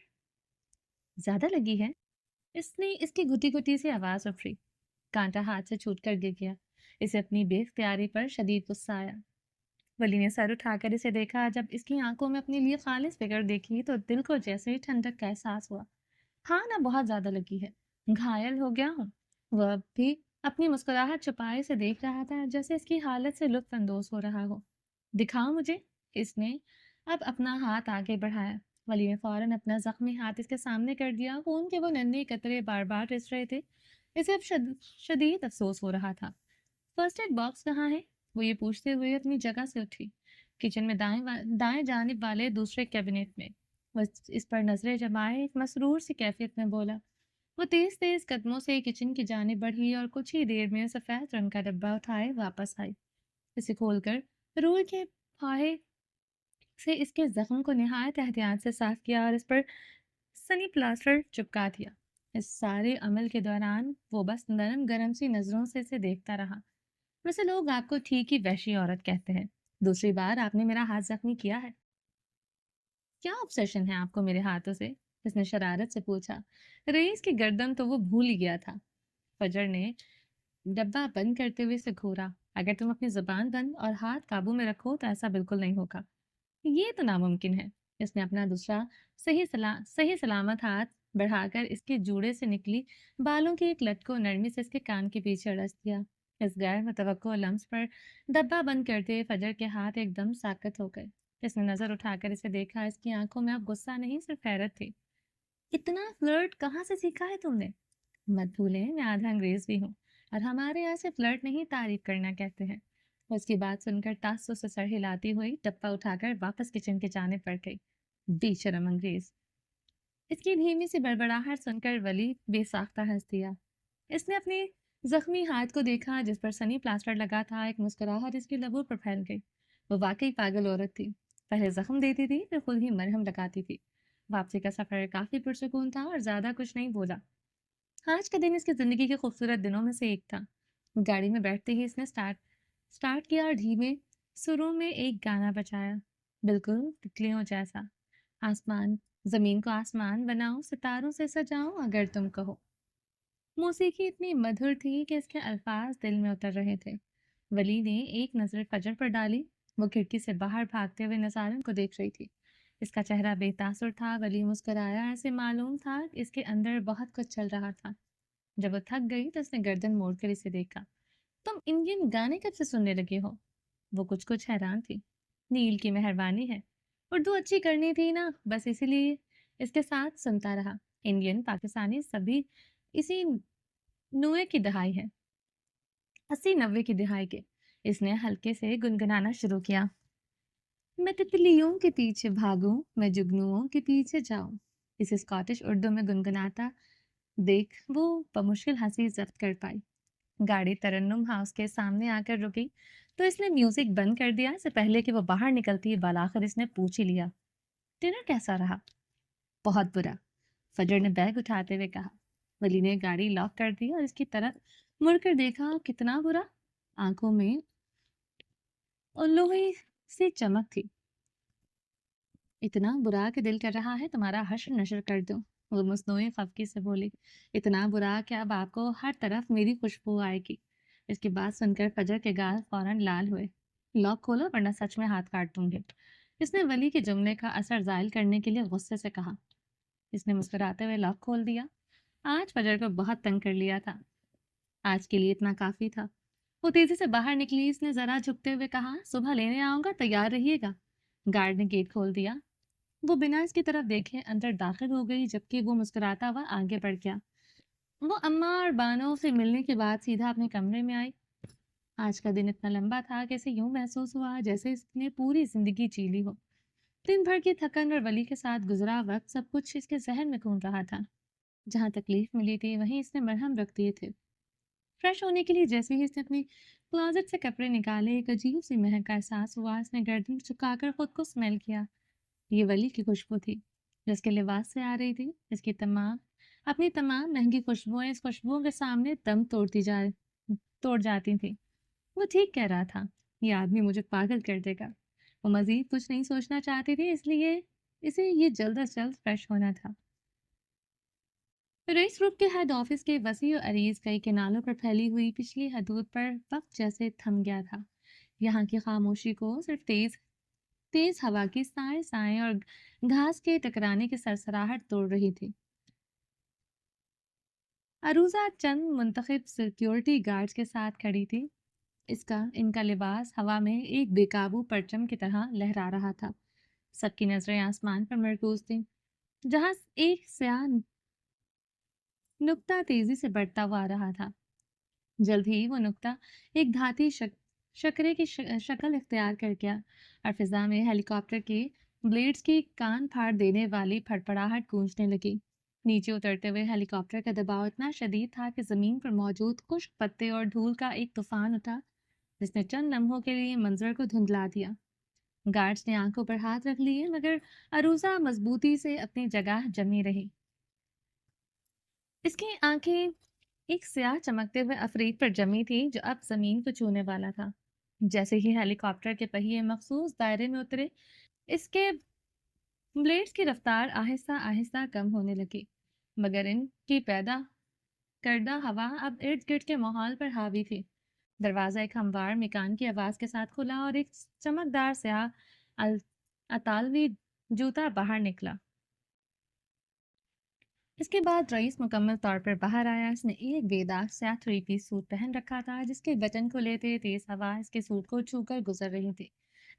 ज्यादा लगी है। इसने इसकी घुटी घुटी सी आवाज उभरी। कांटा हाथ से छूट कर गिर गया। इसे अपनी बेख्तियारी पर शदीद गुस्सा आया। वली ने सर उठाकर इसे देखा। जब इसकी आंखों में अपने लिए खालिस फिक्र देखी तो दिल को जैसे ही ठंडक का एहसास हुआ। हाँ ना, बहुत ज्यादा लगी है, घायल हो गया हूँ। वह अब भी अपनी मुस्कुराहट छुपाए से देख रहा था, जैसे इसकी हालत से लुत्फ अंदोज हो रहा हो। दिखाओ मुझे। इसने अब अपना हाथ आगे बढ़ाया। वली ने फौरन अपना जख्मी हाथ इसके सामने कर दिया। खून के वो नन्हे कतरे बार बार रिस रहे थे। इसे अब शदीद अफसोस हो रहा था। फर्स्ट एड बॉक्स कहाँ है? वो ये पूछते हुए अपनी जगह से उठी। किचन में दाएं जानिब वाले दूसरे कैबिनेट में। वो इस पर नजरें जमाए एक मसरूर सी कैफियत में बोला। वो तेज तेज कदमों से किचन की जानिब बढ़ी और कुछ ही देर में सफेद रंग का डब्बा उठाए वापस आई। इसे खोलकर रूल के फाहे से इसके जख्म को निहायत एहतियात से साफ किया और इस पर सनी प्लास्टर चिपका दिया। इस सारे अमल के दौरान वो बस नरम गरम सी नजरों से इसे देखता रहा। वैसे लोग आपको ठीक ही वैशी औरत कहते हैं। दूसरी बार आपने मेरा हाथ जख्मी किया है। क्या ऑब्सेशन है आपको मेरे हाथों से? इसने शरारत से पूछा। रईस की गर्दन तो वो भूल ही गया था। फजर ने डब्बा बंद करते हुए से घूरा। अगर तुम अपनी जुबान बंद और हाथ काबू में रखो तो ऐसा बिल्कुल नहीं होगा। ये तो नामुमकिन है। इसने अपना दूसरा सही सलामत हाथ बढ़ाकर इसके जूड़े से निकली बालों की एक लट को नरमी से इसके कान के पीछे अड़स दिया। इस गैर मुतवक्को लम्स पर डब्बा बंद करते हुए फजर के हाथ एकदम साकत हो गए। इसने नजर उठाकर इसे देखा। इसकी आंखों में अब गुस्सा नहीं सिर्फ हैरत थी। इतना फ्लर्ट कहाँ से सीखा है तुमने? मत भूलें मैं आधा अंग्रेज भी हूँ और हमारे यहाँ से फ्लर्ट नहीं तारीफ करना कहते हैं। उसकी बात सुनकर तासुस से सर हिलाती हुई डब्बा उठाकर वापस किचन के जाने पड़ गई। बेशरम अंग्रेज! इसकी धीमी सी बड़बड़ाहट सुनकर वली बेसाख्ता हंस दिया। इसने अपने जख्मी हाथ को देखा जिस पर सनी प्लास्टर लगा था। एक मुस्कुराहट इसकी लबों पर फैल गई। वो वाकई पागल औरत थी। पहले जख्म देती थी फिर खुद ही मरहम लगाती थी। वापसी का सफर काफी पुरसुकून था और ज्यादा कुछ नहीं बोला। आज का दिन इसकी जिंदगी के खूबसूरत दिनों में से एक था। गाड़ी में बैठते ही इसने स्टार्ट स्टार्ट किया और धीमे सुरों में एक गाना बजाया, बिल्कुल तितलियों जैसा। आसमान जमीन को आसमान बनाओ, सितारों से सजाओ अगर तुम कहो। मौसीकी इतनी मधुर थी कि इसके अल्फाज दिल में उतर रहे थे। वली ने एक नज़र फजर पर डाली। वो खिड़की से बाहर भागते हुए नज़ारन को देख रही थी। इसका चेहरा बेतासुर था। वली मुस्कुराया। ऐसे मालूम था कि इसके अंदर बहुत कुछ चल रहा था। जब वो थक गई तो उसने गर्दन मोड़कर इसे देखा। तुम इंडियन गाने कब से सुनने लगे हो? वो कुछ कुछ हैरान थी। नील की मेहरबानी है। उर्दू अच्छी करनी थी ना, बस इसीलिए इसके साथ सुनता रहा। इंडियन पाकिस्तानी सभी इसी नुए की दहाई है, 80-90 की दिहाई के। इसने हल्के से गुनगुनाना शुरू किया। मैं तितलियों के पीछे भागूं, मैं जुगनुओं के पीछे जाऊं। इसे स्कॉटिश उर्दू में गुनगुनाता देख वो बमुश्किल हंसी जब्त कर पाई। गाड़ी तरन्नुम हाउस के सामने आकर रुकी। تو اس نے میوزک بند کر دیا اس سے پہلے کہ وہ باہر نکلتی بالآخر اس نے پوچھ ہی لیا، ڈنر کیسا رہا؟ بہت برا، فجر نے بیگ اٹھاتے ہوئے کہا۔ ولی نے گاڑی لاک کر دی اور اس کی طرف مڑ کر دیکھا، کتنا برا؟ آنکھوں میں لوہے سے چمک تھی۔ اتنا برا کہ دل کر رہا ہے تمہارا حشر نشر کر دوں، وہ مصنوعی خفگی سے بولی۔ اتنا برا کہ اب آپ کو ہر طرف میری خوشبو آئے گی۔ اس کی بات سن کر فجر کے گال فوراً لال ہوئے۔ لاک کھولو ورنہ سچ میں ہاتھ کاٹ دوں گے، اس نے ولی کے جملے کا اثر زائل کرنے کے لیے غصے سے کہا۔ اس نے مسکراتے ہوئے لاک کھول دیا۔ آج فجر کو بہت تنگ کر لیا تھا، آج کے لیے اتنا کافی تھا۔ وہ تیزی سے باہر نکلی۔ اس نے ذرا جھکتے ہوئے کہا، صبح لینے آؤں گا، تیار رہیے گا۔ گارڈ نے گیٹ کھول دیا۔ وہ بنا اس کی طرف دیکھے اندر داخل ہو گئی، جبکہ وہ مسکراتا ہوا آگے بڑھ گیا۔ وہ اماں اور بانو سے ملنے کے بعد سیدھا اپنے کمرے میں آئی۔ آج کا دن اتنا لمبا تھا کہ اسے یوں محسوس ہوا جیسے اس نے پوری زندگی جی لی ہو۔ دن بھر کی تھکن اور ولی کے ساتھ گزرا وقت سب کچھ اس کے ذہن میں گھوم رہا تھا۔ جہاں تکلیف ملی تھی وہیں اس نے مرہم رکھ دیے تھے۔ فریش ہونے کے لیے جیسے ہی اس نے اپنی کلازٹ سے کپڑے نکالے، ایک عجیب سی مہک کا احساس ہوا۔ اس نے گردن چکا کر خود کو اسمیل کیا۔ یہ ولی کی خوشبو تھی جو اس کے لباس سے آ رہی تھی۔ اس کی اپنی تمام مہنگی خوشبوئیں اس خوشبوؤں کے سامنے دم توڑ جاتی تھیں۔ وہ ٹھیک کہہ رہا تھا، یہ آدمی مجھے پاگل کر دے گا۔ وہ مزید کچھ نہیں سوچنا چاہتی تھی، اس لیے اسے یہ جلد از جلد فریش ہونا تھا۔ رئیس گروپ کے ہیڈ آفس کے وسیع و عریض کئی کنالوں پر پھیلی ہوئی پچھلی حدود پر وقت جیسے تھم گیا تھا۔ یہاں کی خاموشی کو صرف تیز ہوا کی سائیں اور گھاس کے ٹکرانے کی سرسراہٹ توڑ رہی تھی۔ عروضہ چند منتخب سیکیورٹی گارڈز کے ساتھ کھڑی تھی۔ ان کا لباس ہوا میں ایک بے قابو پرچم کی طرح لہرا رہا تھا۔ سب کی نظریں آسمان پر مرکوز تھیں، جہاں ایک سیاہ نقطہ تیزی سے بڑھتا ہوا آ رہا تھا۔ جلد ہی وہ نقطہ ایک دھاتی شکرے کی شکل اختیار کر گیا اور فضا میں ہیلی کاپٹر کے بلیڈز کی کان پھاڑ دینے والی پھڑپڑاہٹ گونجنے لگی۔ نیچے اترتے ہوئے ہیلی کاپٹر کا دباؤ اتنا شدید تھا کہ زمین پر موجود خشک پتے اور دھول کا ایک طوفان اٹھا، جس نے چند لمحوں کے لیے منظر کو دھندلا دیا۔ گارڈز نے آنکھوں پر ہاتھ رکھ لیے، مگر عروضہ مضبوطی سے اپنی جگہ جمی رہی۔ اس کی آنکھیں ایک سیاہ چمکتے ہوئے عفریت پر جمی تھی جو اب زمین کو چھونے والا تھا۔ جیسے ہی ہیلی کاپٹر کے پہیے مخصوص دائرے میں اترے، اس کے بلیڈز کی رفتار آہستہ آہستہ کم ہونے لگی، مگر ان کی پیدا کردہ ہوا اب ارد گرد کے ماحول پر حاوی تھی۔ دروازہ ایک ہموار مکان کی آواز کے ساتھ کھلا اور ایک چمکدار سیاہ اطالوی جوتا باہر نکلا۔ اس کے بعد رئیس مکمل طور پر باہر آیا۔ اس نے ایک بے داغ سیاہ 3 پیس سوٹ پہن رکھا تھا، جس کے بٹن کو لیتے تیز ہوا اس کے سوٹ کو چھو کر گزر رہی تھی،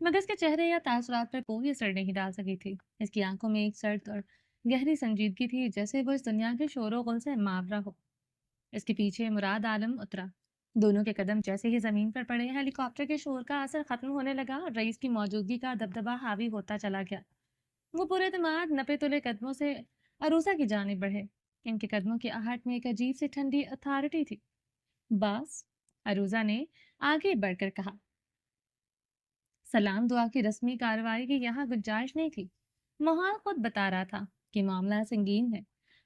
مگر اس کے چہرے یا تاثرات پر کوئی اثر نہیں ڈال سکی تھی۔ اس کی آنکھوں میں ایک سرد اور گہری سنجیدگی تھی، جیسے وہ اس دنیا کے شور و غل سے ماورا ہو۔ اس کے پیچھے مراد عالم اترا۔ دونوں کے قدم جیسے ہی زمین پر پڑے، ہیلی کاپٹر کے شور کا اثر ختم ہونے لگا اور رئیس کی موجودگی کا دبدبہ حاوی ہوتا چلا گیا۔ وہ پورے اعتماد نپے تلے قدموں سے عروسہ کی جانب بڑھے۔ ان کے قدموں کی آہٹ میں ایک عجیب سی ٹھنڈی اتھارٹی تھی۔ باس، عروضہ نے آگے بڑھ کر کہا۔ سلام دعا کی رسمی کارروائی کی یہاں گنجائش نہیں تھی۔ ماحول خود بتا رہا تھا کہ معاملہ سنگین ہے۔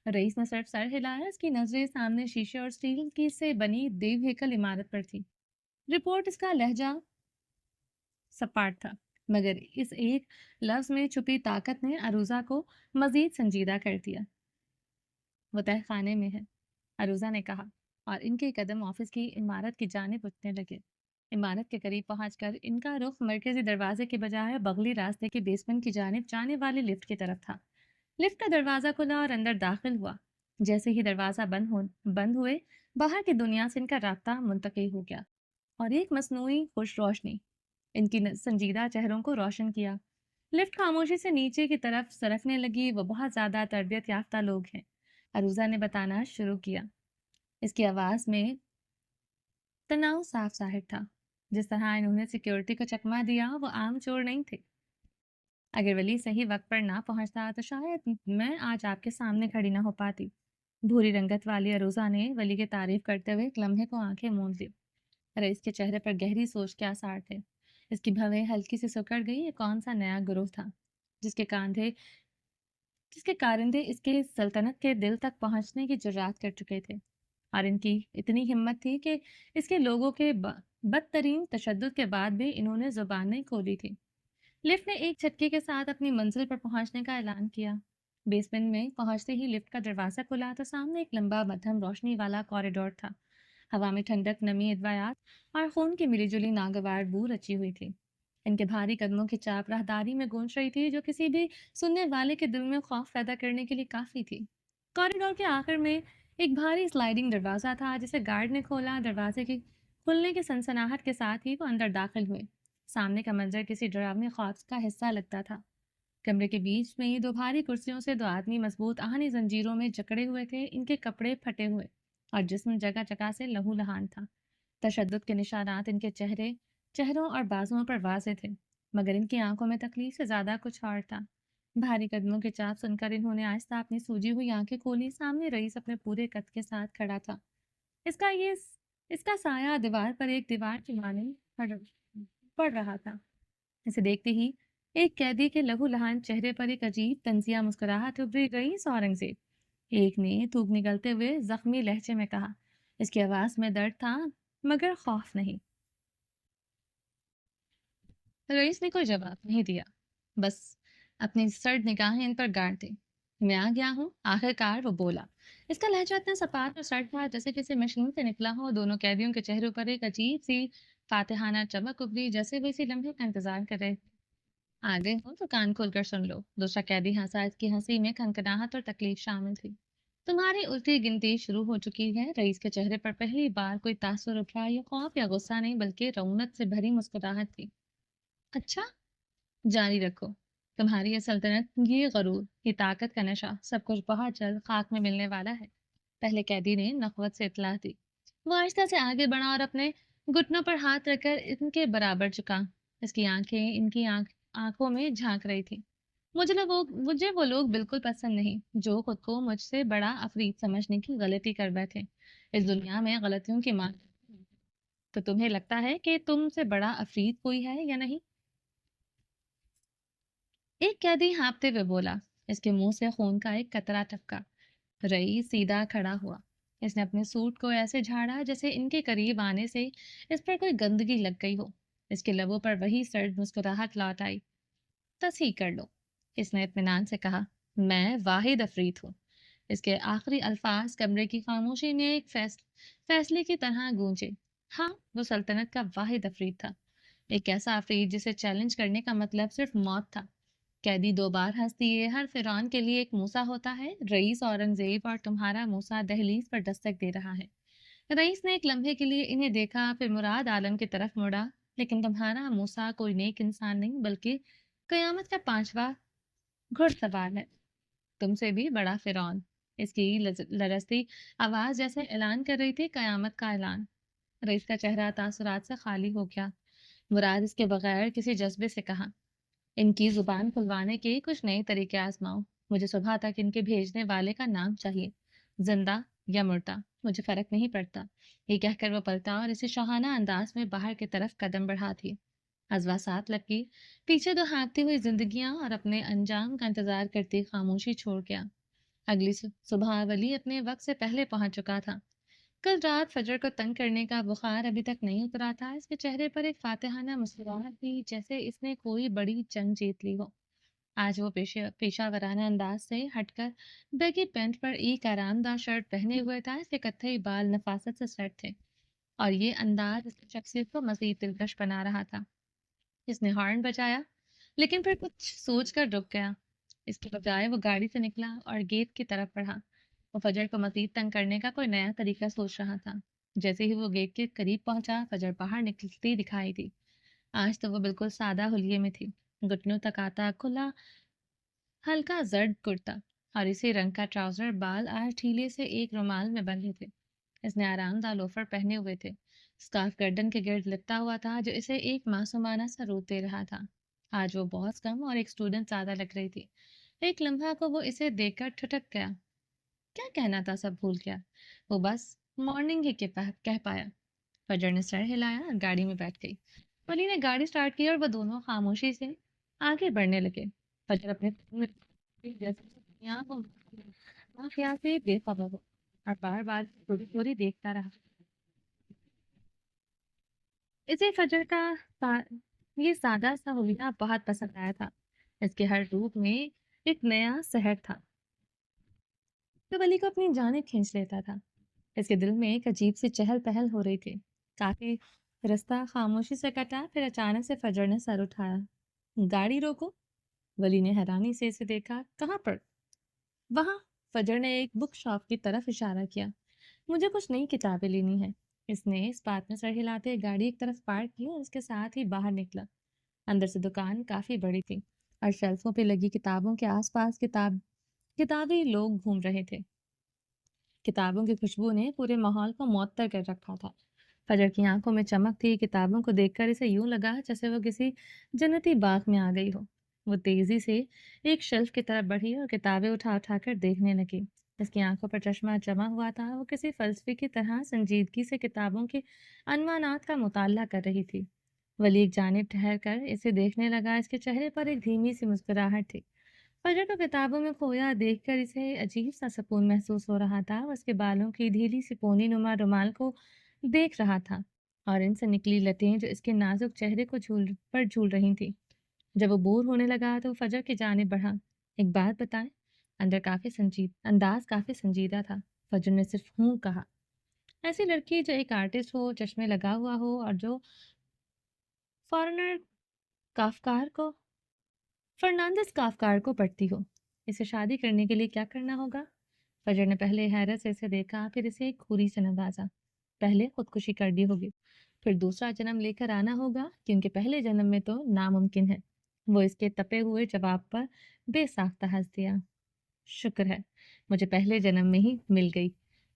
رئیس نے صرف سر ہلایا۔ اس کی نظریں سامنے شیشے اور اسٹیل کی سے بنی دیو ہیکل عمارت پر تھی۔ رپورٹ اس کا لہجہ سپاٹ تھا، مگر اس ایک لفظ میں چھپی طاقت نے عروضہ کو مزید سنجیدہ کر دیا۔ وہ تہہ خانے میں ہے، عروضہ نے کہا، اور ان کے قدم آفس کی عمارت کی جانب اٹھنے لگے۔ عمارت کے قریب پہنچ کر ان کا رخ مرکزی دروازے کے بجائے بغلی راستے کے بیسمنٹ کی جانب جانے والے لفٹ کی طرف تھا۔ لفٹ کا دروازہ کھلا اور اندر داخل ہوا۔ جیسے ہی دروازہ بند ہوئے، باہر کی دنیا سے ان کا رابطہ منقطع ہو گیا، اور ایک مصنوعی خوش روشنی ان کی سنجیدہ چہروں کو روشن کیا۔ لفٹ خاموشی سے نیچے کی طرف سرکنے لگی۔ وہ بہت زیادہ تربیت یافتہ لوگ ہیں، عروضہ نے بتانا شروع کیا۔ اس کی آواز میں تناؤ صاف ظاہر تھا۔ جس طرح انہوں نے سیکیورٹی کو چکما دیا، وہ عام چور نہیں تھے۔ اگر ولی صحیح وقت پر نہ پہنچتا تو شاید میں آج آپ کے سامنے کھڑی نہ ہو پاتی۔ بھوری رنگت والی عروضہ نے ولی کی تعریف کرتے ہوئے ایک لمحے کو آنکھیں موند لی۔ रईस के चेहरे पर गहरी सोच के आसार थे। इसकी भवें हल्की सी सिकुड़ गई। ये कौन सा नया गुरूर था जिसके कांधे जिसके कारिंदे इसके सल्तनत के दिल तक पहुंचने की जुर्रात कर चुके थे। और इनकी इतनी हिम्मत थी कि इसके लोगों के बदतरीन तशद्दुद के बाद भी इन्होंने जुबान नहीं खोली थी। लिफ्ट ने एक झटके के साथ अपनी मंजिल पर पहुंचने का ऐलान किया। बेसमेंट में पहुंचते ही लिफ्ट का दरवाजा खुला तो सामने एक लंबा मध्यम रोशनी वाला कॉरिडोर था। हवा में ठंडक, नमी, अदवायात और खून की मिलीजुली नागवार बू रची हुई थी। इनके भारी कदमों की चाप राहदारी में गूंज रही थी, जो किसी भी सुनने वाले के दिल में खौफ पैदा करने के लिए काफी थी। कॉरिडोर के आखिर में एक भारी स्लाइडिंग दरवाजा था, जिसे गार्ड ने खोला। दरवाजे के खुलने की सनसनाहट के साथ ही वो अंदर दाखिल हुए। सामने का मंजर किसी डरावने ख्वाब का हिस्सा लगता था। कमरे के बीच में दो भारी कुर्सियों से दो आदमी मजबूत आहनी जंजीरों में जकड़े हुए थे। इनके कपड़े फटे हुए और जिस्म जगह जगह से लहूलुहान था। तशद्दुद के निशानात इनके चेहरों और बाजुओं पर वाज़ेह थे, मगर इनकी आंखों में तकलीफ से ज्यादा कुछ और था। भारी कदमों के चाप सुनकर इन्होंने आहिस्ता अपनी सूजी हुई आंखें खोली। सामने रईस अपने पूरे कद के साथ खड़ा था। इसका ये इसका साया दीवार की माने पड़ रहा था। इसे देखते ही एक कैदी के लहू लहान चेहरे पर एक अजीब तंजिया मुस्कुराहट उभरी। रईस औरंगजेब, एक ने थूक निकलते हुए जख्मी लहजे में कहा। इसकी आवाज में दर्द था, मगर खौफ नहीं। रईस ने कोई जवाब नहीं दिया, बस अपनी सर्द निगाहें इन पर गाड़ दी। मैं आ गया हूँ, आखिरकार वो बोला। इसका लहजा इतना सपाट और सर्द था जैसे किसी मशीन से निकला हो। दोनों कैदियों के चेहरों पर एक अजीब सी फातिहाना चमक उभरी, जैसे वे इसी लम्हे का इंतजार कर रहे। आ गए हो तो कान खोलकर सुन लो। दूसरा कैदी हंसा। इसकी हंसी में खनखनाहट और तकलीफ शामिल थी। तुम्हारी उल्टी गिनती शुरू हो चुकी है। रईस के चेहरे पर पहली बार कोई तासुर उभरा। ये खौफ या गुस्सा नहीं, बल्कि रौनक से भरी मुस्कुराहट थी। अच्छा, जारी रखो। तुम्हारी ये सल्तनत, ये गरूर, ये ताकत का नशा, सब कुछ बहुत जल्द खाक में मिलने वाला है। पहले कैदी ने नखवत से इतला दी। वो आहिस्ता से आगे बढ़ा और अपने घुटनों पर हाथ रखकर इनके बराबर झुका। इसकी आंखें इनकी आंखों में झांक रही थी। मुझे वो लोग बिल्कुल पसंद नहीं, जो खुद को मुझसे बड़ा अफरीद समझने की गलती कर बैठे। इस दुनिया में गलतियों की मार। तो तुम्हें लगता है कि तुमसे बड़ा अफरीद कोई है या नहीं? एक कैदी हाँफते हुए बोला। इसके मुंह से खून का एक कतरा टपका। रईस सीधा खड़ा हुआ। इसने अपने सूट को ऐसे झाड़ा जैसे इनके करीब आने से इस पर कोई गंदगी लग गई हो। इसके लबों पर वही सर्द मुस्कुराहट लौट आई। तस्हीक कर लो, इसने इत्मीनान से कहा। मैं वाहिद अफरीद हूँ। इसके आखिरी अल्फाज कमरे की खामोशी में एक फैसले की तरह गूंजे। हाँ, वो सल्तनत का वाहिद अफरीद था। एक ऐसा अफरीद जिसे चैलेंज करने का मतलब सिर्फ मौत था। कैदी दो बार हंस दिए। हर फिरौन के लिए एक मूसा होता है। रईस औरंगजेब और तुम्हारा मूसा दहलीज पर दस्तक दे रहा है। रईस ने एक लम्हे के लिए इन्हें देखा, फिर मुराद आलम की तरफ मुड़ा। लेकिन तुम्हारा मूसा कोई नेक इंसान नहीं, बल्कि कयामत का पांचवा घुड़सवार है। तुमसे भी बड़ा फिरौन। इसकी लरजती आवाज जैसे ऐलान कर रही थी, कयामत का ऐलान। रईस का चेहरा तासुरात से खाली हो गया। मुराद इसके बगैर किसी जज्बे से कहा। इनकी जुबान खुलवाने के कुछ नए तरीके आजमाओ। मुझे सुबह तक इनके भेजने वाले का नाम चाहिए, जिंदा या मुर्दा, मुझे फर्क नहीं पड़ता। ये कहकर वो पलटा और इसे शहाना अंदाज में बाहर की तरफ कदम बढ़ा थी। अजवा साथ लगी। पीछे तो हाँकती हुई जिंदगियां और अपने अंजाम का इंतजार करती खामोशी छोड़ गया। अगली सुबह वली अपने वक्त से पहले पहुंच चुका था। कल रात फजर को तंग करने का बुखार अभी तक नहीं उतरा था। इसके चेहरे पर एक फातिहाना मुस्कुराहट थी, जैसे इसने कोई बड़ी जंग जीत ली हो। आज वो पेशावराना अंदाज से हटकर बैगी पैंट पर एक आरामदार शर्ट पहने हुए था। इसके कत्थई बाल नफासत से सेट थे और ये अंदाज इसकी शख्सियत को मजीद दिलकश बना रहा था। इसने हॉर्न बजाया, लेकिन फिर कुछ सोच कर रुक गया। इसके बजाय वो गाड़ी से निकला और गेट की तरफ बढ़ा। वो फजर को मजीद तंग करने का कोई नया तरीका सोच रहा था। जैसे ही वो गेट के करीब पहुंचा, फजर बाहर निकलती दिखाई दी। आज तो वो बिल्कुल सादा हुलिये में थी। घुटनों तक आता खुला हल्का जर्द कुर्ता और इसी रंग का ट्राउजर। बाल आज ठीले से एक रुमाल में बंधे थे। इसने आरामदार लोफर पहने हुए थे। स्कार्फ गर्दन के गिर्द लटका हुआ था, जो इसे एक मासूमाना सा रूप दे रहा था। आज वो बहुत कम और एक स्टूडेंट ज्यादा लग रही थी। एक लम्हा को वो इसे देखकर ठुठक गया। क्या कहना था सब भूल गया। वो बस मॉर्निंग ही कह पाया। फजर ने सर हिलाया और गाड़ी में बैठ गई। वली ने गाड़ी स्टार्ट की और वो दोनों खामोशी से आगे बढ़ने लगे। फजर अपने फोन में जैसे यहाँ को माफिया से बेखबर हो और बार बार थोड़ी थोड़ी देखता रहा। इसे फजर का ये सादा सा हुलिया बहुत पसंद आया था। इसके हर रूप में एक नया शहर था जो वली को अपनी जानिब खींच लेता था। इसके दिल में एक अजीब सी चहल पहल हो रही थी। काफी रास्ता खामोशी से कटा, फिर अचानक से फजर ने सर उठाया। गाड़ी रोको। वली ने हैरानी से इसे देखा। कहाँ पर? वहां। फजर ने एक बुक शॉप की तरफ इशारा किया। मुझे कुछ नई किताबें लेनी है। इसने इस बात में सर हिलाते गाड़ी एक तरफ पार्क की और उसके साथ ही बाहर निकला। अंदर से दुकान काफी बड़ी थी और शेल्फों पे लगी किताबों के आसपास किताबी लोग घूम रहे थे। किताबों की खुशबू ने पूरे माहौल को मुअत्तर कर रखा था। फजर की आंखों में चमक थी। किताबों को देखकर इसे यूं लगा जैसे वो किसी जन्नती बाग में आ गई हो। वो तेजी से एक शेल्फ की तरफ बढ़ी और किताबें उठा उठा कर देखने लगी। इसकी आंखों पर चश्मा जमा हुआ था। वो किसी फलसफे की तरह संजीदगी से किताबों के अनवानात का मुताला कर रही थी। वली एक जानिब ठहर कर इसे देखने लगा। इसके चेहरे पर एक धीमी सी मुस्कुराहट थी। फजर को किताबों में खोया देखकर इसे अजीब सा सुकून महसूस हो रहा था। वो उसके बालों की ढीली सी पोनी नुमा रुमाल को देख रहा था और इनसे निकली लटें जो इसके नाजुक चेहरे को झूल रही थी। जब वो बोर होने लगा तो फजर की जानिब बढ़ा। एक बात बताएं। अंदाज काफी संजीदा था। फजर ने सिर्फ हूँ कहा। ऐसी लड़की जो एक आर्टिस्ट हो, चश्मे लगा हुआ हो और जो फॉरेनर काफ्कार को फर्नांडिस काफ्कार को पढ़ती हो। इसे शादी करने के लिए क्या करना होगा? फजर ने पहले हैरत से इसे देखा, फिर इसे एक खुरी से नवाजा। पहले खुदकुशी करनी होगी, फिर दूसरा जन्म लेकर आना होगा, क्योंकि पहले जन्म में तो नामुमकिन है। वो इसके तपे हुए जवाब पर बेसाख्ता हंस दिया। शुक्र है मुझे पहले जन्म में ही मिल गई।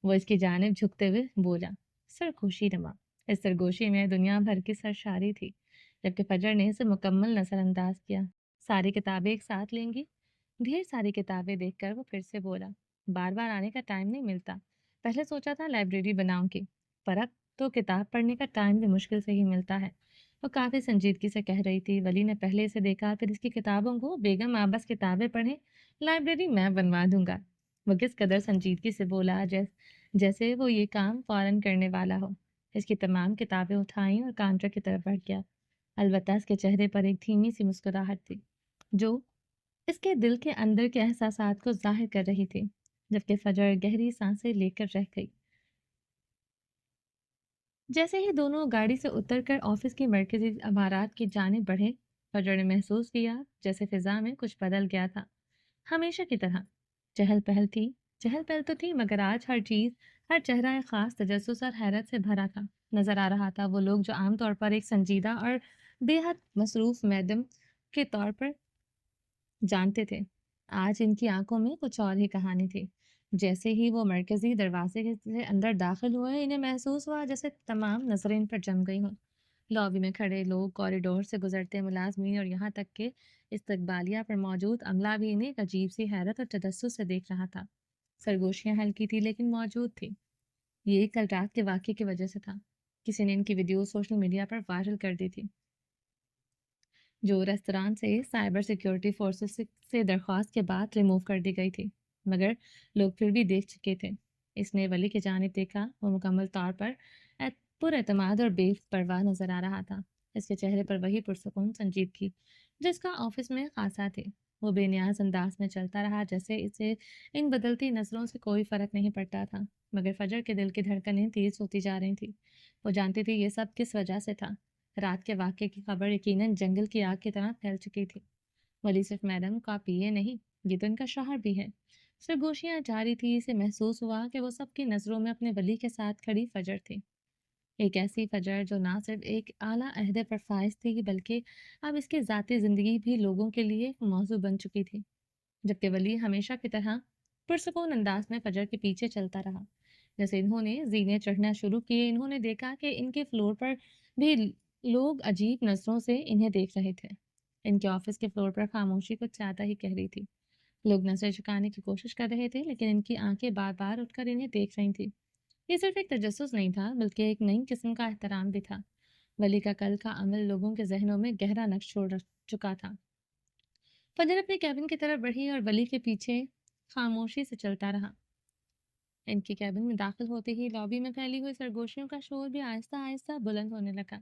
वो इसकी जानिब झुकते हुए बोला। सरगोशी रमा। इस सरगोशी में दुनिया भर की सरशारी थी, जबकि फजर ने इसे मुकम्मल नजरअंदाज किया। सारी किताबें एक साथ लेंगी? ढेर सारी किताबें देखकर वो फिर से बोला। बार बार आने का टाइम नहीं मिलता। पहले सोचा था लाइब्रेरी बनाऊंगी, पर अब तो किताब पढ़ने का टाइम भी मुश्किल से ही मिलता है। वो काफी संजीदगी से कह रही थी। वली ने पहले इसे देखा, फिर इसकी किताबों को। बेगम आप बस किताबें पढ़ें, लाइब्रेरी मैं बनवा दूंगा। वो किस कदर संजीदगी से बोला, जैसे वो ये काम फौरन करने वाला हो। इसकी तमाम किताबें उठाई और काउंटर की तरफ बढ़ गया। अलबत्ता इसके चेहरे पर एक धीमी सी मुस्कुराहट थी जो इसके दिल के अंदर के एहसासात को जाहिर कर रही थी। जबकि फजर गहरी सांसें लेकर रह गई। जैसे ही दोनों गाड़ी से उतरकर ऑफिस की मरकजी इमारत की जानिब बढ़े, फजर ने महसूस किया जैसे फिजा में कुछ बदल गया था। हमेशा की तरह चहल पहल थी। चहल पहल तो थी, मगर आज हर चीज, हर चेहरा एक खास तजस्सुस और हैरत से भरा था। नजर आ रहा था वो लोग जो आमतौर पर एक संजीदा और बेहद मसरूफ मैडम के तौर पर जानते थे, आज इनकी आंखों में कुछ और ही कहानी थी। जैसे ही वो मरकजी दरवाजे से अंदर दाखिल हुए, इन्हें महसूस हुआ जैसे तमाम नजरें इन पर जम गई हों। लॉबी में खड़े लोग, कॉरिडोर से गुजरते मुलाजमीन और यहाँ तक कि इस्तकबालिया पर मौजूद अमला भी इन्हें एक अजीब सी हैरत और तजस्सुस से देख रहा था। सरगोशियां हल्की थी लेकिन मौजूद थी। ये कल रात के वाक़ये की वजह से था। किसी ने इनकी वीडियो सोशल मीडिया पर वायरल कर दी थी, जो रेस्तरां से साइबर सिक्योरिटी फोर्सेस से दरख्वास्त के बाद रिमूव कर दी गई थी। मगर लोग फिर भी देख चुके थे। इसने वली की जानिब देखा। वो मुकम्मल तौर पर पुरएतमाद और बेपरवाह नजर आ रहा था। इसके चेहरे पर वही पुरसकून संजीदगी जिसका ऑफिस में खासा थी। वो बेनियाज अंदाज में चलता रहा जैसे इसे इन बदलती नजरों से कोई फर्क नहीं पड़ता था। मगर फजर के दिल की धड़कनें तेज होती जा रही थी। वो जानती थी ये सब किस वजह से था। रात के वाक़ये की खबर यकीनन जंगल की आग की तरह फैल चुकी थी। वली सिर्फ मैडम का पीए नहीं, ये तो इनका शौहर भी है। सरगोशियां जारी थी। इसे महसूस हुआ कि वो सबकी नज़रों में अपने वली के साथ खड़ी फजर थी। एक ऐसी फजर जो ना सिर्फ एक आला अहदे पर फाइज थी, बल्कि अब इसकी ज़ाती ज़िंदगी भी लोगों के लिए एक मौजू बन चुकी थी। जबकि वली हमेशा की तरह पुरसकून अंदाज में फजर के पीछे चलता रहा। जैसे इन्होंने जीने चढ़ना शुरू किए, इन्होंने देखा कि इनके फ्लोर पर भी लोग अजीब नजरों से इन्हें देख रहे थे। इनके ऑफिस के फ्लोर पर खामोशी कुछ ज्यादा ही कह रही थी। लोग नजर झुकाने की कोशिश कर रहे थे, लेकिन इनकी आंखें बार बार उठकर इन्हें देख रही थी। یہ صرف ایک تجسس نہیں تھا بلکہ ایک نئی قسم کا احترام بھی تھا۔ ولی کا کل کا عمل لوگوں کے ذہنوں میں گہرا نقش چھوڑ چکا تھا۔ فجر اپنے کیبن کی طرف بڑھی اور ولی کے پیچھے خاموشی سے چلتا رہا۔ ان کے کیبن میں داخل ہوتے ہی لابی میں پھیلی ہوئی سرگوشیوں کا شور بھی آہستہ آہستہ بلند ہونے لگا۔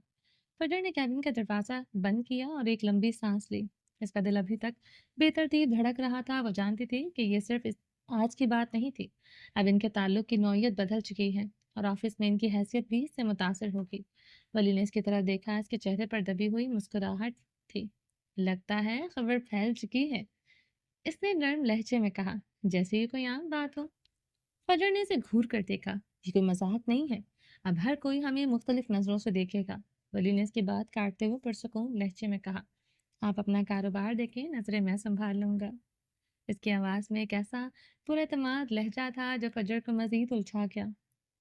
فجر نے کیبن کا دروازہ بند کیا اور ایک لمبی سانس لی۔ اس کا دل ابھی تک بے ترتیب دھڑک رہا تھا۔ وہ جانتی تھی کہ یہ صرف آج کی بات نہیں تھی، اب ان کے تعلق کی نوعیت بدل چکی ہے اور آفس میں ان کی حیثیت بھی اس سے متاثر ہوگی۔ ولی نے اس کی طرف دیکھا، اس کے چہرے پر دبی ہوئی مسکراہٹ تھی۔ لگتا ہے خبر پھیل چکی ہے، اس نے نرم لہجے میں کہا، جیسے یہ کوئی عام بات ہو۔ فجر نے اسے گھور کر دیکھا، یہ کوئی مذاق نہیں ہے، اب ہر کوئی ہمیں مختلف نظروں سے دیکھے گا۔ ولی نے اس کی بات کاٹتے ہوئے پرسکون لہجے میں کہا، آپ اپنا کاروبار دیکھیں، نظریں میں سنبھال لوں گا۔ اس کی آواز میں ایک ایسا پر اعتماد لہجہ تھا جو فجر کو مزید الجھا گیا۔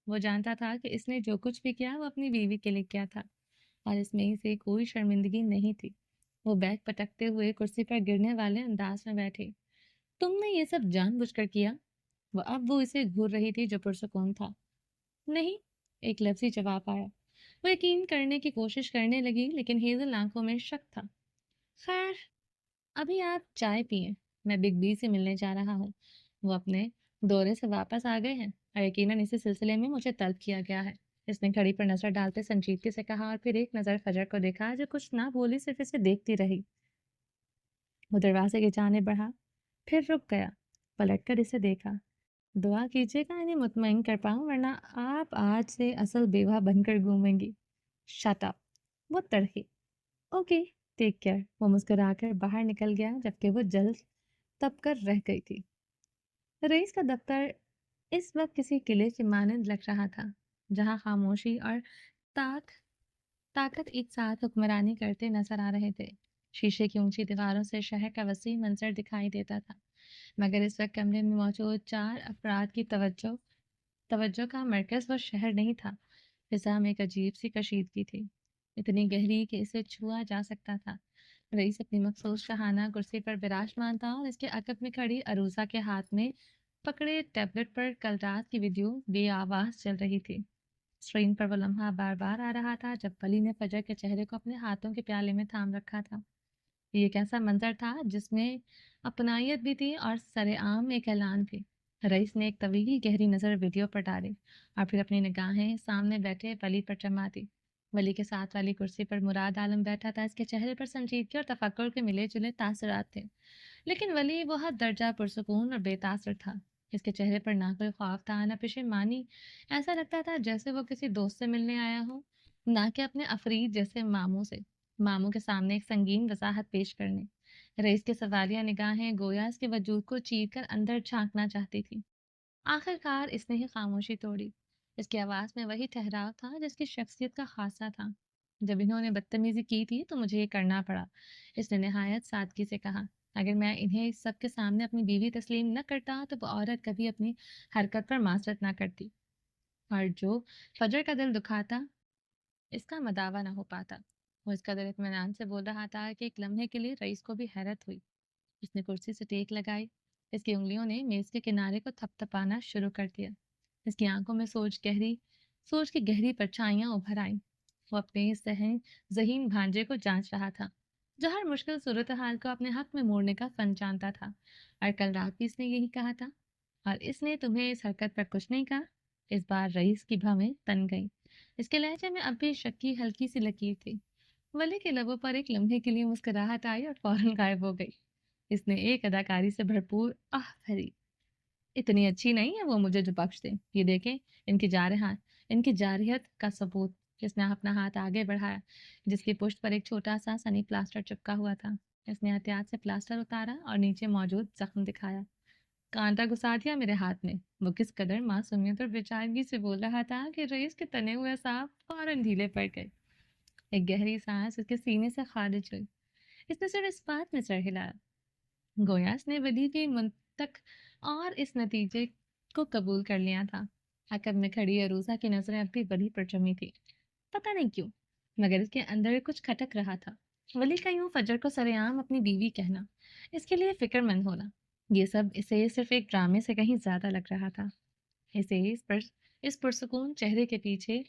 وہ جانتا تھا کہ اس نے جو کچھ بھی کیا وہ اپنی بیوی کے لیے کیا تھا اور اس میں اسے کوئی شرمندگی نہیں تھی۔ وہ بیگ پٹکتے ہوئے کرسی پر گرنے والے انداز میں بیٹھی۔ تم نے یہ سب جان بوجھ کر کیا؟ وہ اسے گھور رہی تھی جو پرسکون تھا۔ نہیں، ایک لفظی جواب آیا۔ وہ یقین کرنے کی کوشش کرنے لگی لیکن ہیزل آنکھوں میں شک تھا۔ خیر، ابھی آپ چائے پیئیں، میں بگ بی سے ملنے جا رہا ہوں۔ وہ اپنے دورے سے واپس آ گئے ہیں اور یقیناً اسی سلسلے میں مجھے طلب کیا گیا ہے۔ اس نے گھڑی پر نظر ڈالتے سنجیدگی سے کہا اور پھر ایک نظر فجر کو دیکھا جو کچھ نہ بولی، صرف اسے دیکھتی رہی۔ وہ دروازے کی جانب بڑھا، پھر رک گیا، پلٹ کر اسے دیکھا۔ دعا کیجیے گا انہیں مطمئن کر پاؤں، ورنہ آپ آج سے اصل بیوہ بن کر گھومیں گی۔ شٹ اپ، وہ تڑکی۔ Okay, take care. وہ مسکرا کر باہر نکل گیا جبکہ وہ جلد تپ کر رہ گئی تھی۔ رئیس کا دفتر اس وقت کسی قلعے کے مانند لگ رہا تھا جہاں خاموشی اور طاقت ایک ساتھ حکمرانی کرتے نظر آ رہے تھے۔ شیشے کی اونچی دیواروں سے شہر کا وسیع منظر دکھائی دیتا تھا، مگر اس وقت کمرے میں موجود 4 افراد کی توجہ کا مرکز وہ شہر نہیں تھا۔ فضا میں ایک عجیب سی کشیدگی تھی، اتنی گہری کہ اسے چھوا جا سکتا تھا۔ رئیس اپنی مخصوص شاہانہ کرسی پر براجمان تھا اور اس کے عقب میں کھڑی عروسا کے ہاتھ میں پکڑے ٹیبلٹ پر کل رات کی ویڈیو بے آواز چل رہی تھی۔ اسکرین پر وہ لمحہ بار بار آ رہا تھا جب ولی نے فجر کے چہرے کو اپنے ہاتھوں کے پیالے میں تھام رکھا تھا۔ یہ ایک ایسا منظر تھا جس میں اپنائیت بھی تھی اور سرعام ایک اعلان بھی۔ رئیس نے ایک طویل گہری نظر ویڈیو پر ڈالی اور پھر اپنی نگاہیں سامنے بیٹھے ولی پر جما دی۔ ولی کے ساتھ والی کرسی پر مراد عالم بیٹھا تھا۔ اس کے چہرے پر سنجیدگی اور تفکر کے ملے جلے تاثرات تھے، لیکن ولی وہ حد درجہ پرسکون اور بے تاثر تھا۔ اس کے چہرے پر نہ کوئی خوف تھا نہ پشیمانی، ایسا لگتا تھا جیسے وہ کسی دوست سے ملنے آیا ہو، نہ کہ اپنے افرید جیسے ماموں کے سامنے ایک سنگین وضاحت پیش کرنے۔ رئیس کے سوالیہ نگاہیں گویا اس کے وجود کو چیر کر اندر جھانکنا چاہتی تھی۔ آخر کار اس نے ہی خاموشی توڑی۔ اس کی آواز میں وہی ٹھہراؤ تھا جس کی شخصیت کا خاصہ تھا۔ جب انہوں نے بدتمیزی کی تھی تو مجھے یہ کرنا پڑا، اس نے نہایت سادگی سے کہا۔ اگر میں انہیں سب کے سامنے اپنی بیوی تسلیم نہ کرتا تو وہ عورت کبھی اپنی حرکت پر معذرت نہ کرتی، اور جو فجر کا دل دکھاتا اس کا مداوع نہ ہو پاتا۔ وہ اس قدر اطمینان سے بول رہا تھا کہ ایک لمحے کے لیے رئیس کو بھی حیرت ہوئی۔ اس نے کرسی سے ٹیک لگائی، اس کی انگلیوں نے میز کے کنارے کو تھپ تھپانا شروع کر دیا۔ اس کی آنکھوں میں سوچ کی گہری پرچھائیاں ابھر آئیں۔ وہ اپنے اس ذہین بھانجے کو جانچ رہا تھا جو ہر مشکل صورتحال کو اپنے حق میں موڑنے کا فن جانتا تھا، اور کل رات بھی اس نے یہی کہا تھا، اور اس نے تمہیں اس حرکت پر کچھ نہیں کہا؟ اس بار رئیس کی بھویں تن گئیں۔ اس کے لہجے میں اب بھی شک کی ہلکی سی لکیر تھی۔ ولی کے لبوں پر ایک لمحے کے لیے مسکراہٹ آئی اور فوراً غائب ہو گئی۔ اس نے ایک اداکاری سے بھرپور آہ بھری، اتنی اچھی نہیں ہے وہ مجھے جو بخش دیں، یہ دیکھیں ان کی جارحیت کا ثبوت۔ اس نے اپنا ہاتھ آگے بڑھایا جس کی پشت پر ایک چھوٹا سا سنی پلاسٹر چپکا ہوا تھا۔ اس نے احتیاط سے پلاسٹر اتارا اور نیچے موجود زخم دکھایا۔ کانٹا گھسا دیا میرے ہاتھ میں، وہ کس قدر معصومیت اور بےچارگی سے بول رہا تھا کہ رئیس کے تنے ہوئے اعصاب فوراً ڈھیلے پڑ گئے۔ ایک گہری سانس اس کے سینے سے خارج ہوئی۔ اس نے صرف اس بات میں سر ہلایا، گویا اس نے ولی کی منطق اور اس نتیجے کو قبول کر لیا تھا۔ عقب میں کھڑی عروسا کی نظریں اب بھی ولی پر جمی تھی، پتہ نہیں کیوں، مگر اس کے اندر کچھ کھٹک رہا تھا۔ ولی کا یوں فجر کو سرعام اپنی بیوی کہنا، اس کے لیے فکر مند ہونا، یہ سب اسے صرف ایک ڈرامے سے کہیں زیادہ لگ رہا تھا۔ اسے اس پر इस पुरसकून चेहरे के पीछे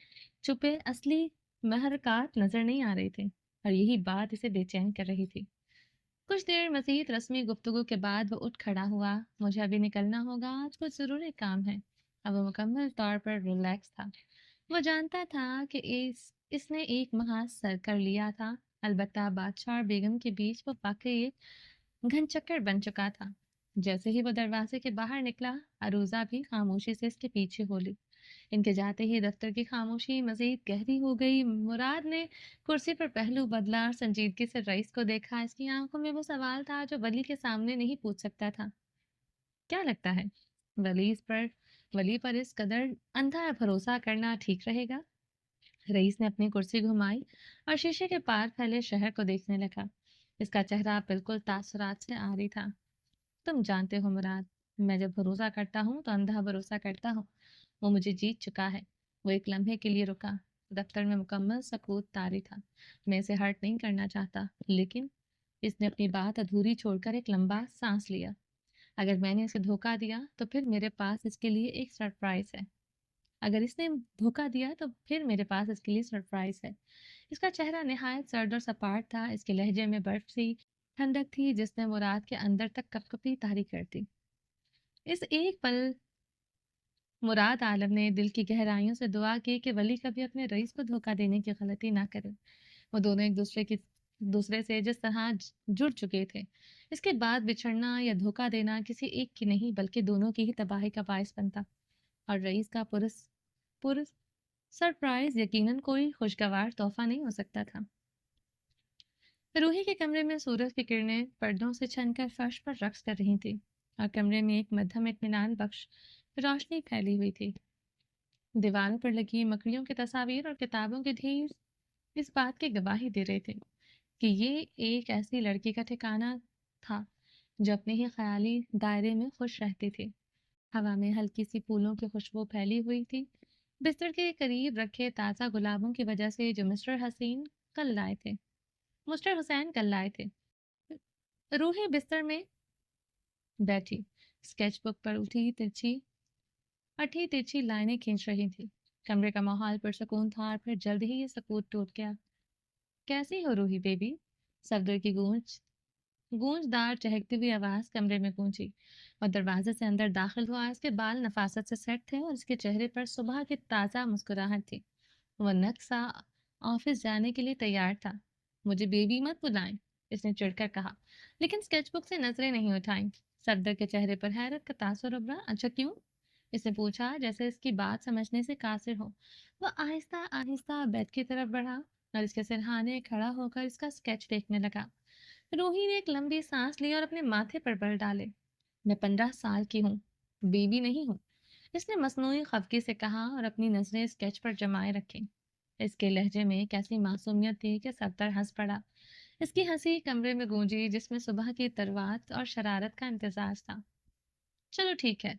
छुपे असली महरक़ात नज़र नहीं आ रहे थे और यही बात इसे बेचैन कर रही थी। कुछ देर मज़ीद रस्मी गुफ्तगू के बाद वो उठ खड़ा हुआ। मुझे अभी निकलना होगा, आज कुछ ज़रूरी काम है। अब वो मुकम्मल तौर पर रिलैक्स था। वो जानता था कि इसने एक महाज सर कर लिया था। अलबत्ता बादशाह और बेगम के बीच वो वाकई एक घनचक्कर बन चुका था। जैसे ही वो दरवाजे के बाहर निकला, अरूजा भी खामोशी से इसके पीछे हो ली। इनके जाते ही दफ्तर की खामोशी मजीद गहरी हो गई। मुराद ने कुर्सी पर पहलू बदला और संजीदगी से रईस को देखा। इसकी आंखों में वो सवाल था जो वली के सामने नहीं पूछ सकता था। क्या लगता है, वली पर इस कदर अंधा भरोसा करना ठीक रहेगा? रईस ने अपनी कुर्सी घुमाई और शीशे के पार फैले शहर को देखने लगा। इसका चेहरा बिल्कुल तासुरात से आरी था। तुम जानते हो मुराद, मैं जब भरोसा करता हूँ तो अंधा भरोसा करता हूँ। वो मुझे जीत चुका है। वो एक लम्हे के लिए रुका। दफ्तर में मुकम्मल सकूत तारी था। मैं इसे हर्ट नहीं करना चाहता, लेकिन इसने अपनी बात अधूरी छोड़कर एक लंबा सांस लिया। अगर मैंने इसे धोखा दिया तो फिर मेरे पास इसके लिए एक सरप्राइज है। अगर इसने धोखा दिया तो फिर मेरे पास इसके लिए सरप्राइज है। इसका चेहरा निहायत सर्द और सपाट था। इसके लहजे में बर्फ सी ठंडक थी जिसने मुराद के अंदर तक कपकपी तारी कर दी। इस एक पल मुराद आलम ने दिल की गहराइयों से दुआ की कि वली कभी अपने रईस को धोखा देने की गलती ना करे। वो दोनों एक दूसरे से जिस तरह जुड़ चुके थे, इसके बाद बिछड़ना या धोखा देना किसी एक की नहीं बल्कि दोनों की ही तबाही का बायस बनता। और रईस का पुरस सरप्राइज यकीनन कोई खुशगवार तोहफा नहीं हो सकता था। रूही के कमरे में सूरज की किरणें पर्दों से छनकर फर्श पर रक्स कर रही थी और कमरे में एक मध्यम इत्मीनान बख्श रोशनी फैली हुई थी। दीवारों पर लगी मकड़ियों की तस्वीर और किताबों के ढेर इस बात की गवाही दे रहे थे कि ये एक ऐसी लड़की का ठिकाना था जो अपने ही ख्याली दायरे में खुश रहती थी। हवा में हल्की सी फूलों की खुशबू फैली हुई थी। बिस्तर के करीब रखे ताज़ा गुलाबों की वजह से जो मिस्टर हुसैन कल लाए थे। रूही बिस्तर में बैठी स्केचबुक पर अठी तिरछी लाइनें खींच रही थी। कमरे का माहौल पुरसकून था और फिर जल्द ही ये सकूत टूट गया। कैसी हो रूही बेबी? सफदर की गूंजदार चहकती हुई आवाज कमरे में गूंजी और दरवाजे से अंदर दाखिल हुआ। इसके बाल नफासत से सेट थे और इसके चेहरे पर सुबह की ताज़ा मुस्कुराहट थी। वह नक्सा ऑफिस जाने के लिए तैयार था। मुझे बेबी मत बुलाएं, इसने चिढ़कर कहा, लेकिन स्केचबुक से नजरें नहीं उठाई। सफदर के चेहरे पर हैरत का तासुर उभरा। अच्छा क्यों? इसने पूछा जैसे इसकी बात समझने से कासिर हो। वह आहिस्ता आहिस्ता बेड की तरफ बढ़ा और इसके सिरहाने खड़ा होकर इसका स्केच देखने लगा। रूही ने एक लंबी सांस ली और अपने माथे पर बल डाले। मैं 15 साल की हूँ, बेबी नहीं हूँ, इसने मसनूई खफगी से कहा और अपनी नजरें स्केच पर जमाए रखी। इसके लहजे में एक ऐसी मासूमियत थी कि सफदर हंस पड़ा। इसकी हंसी कमरे में गूंजी जिसमें सुबह की तरवात और शरारत का इंतजार था। चलो ठीक है,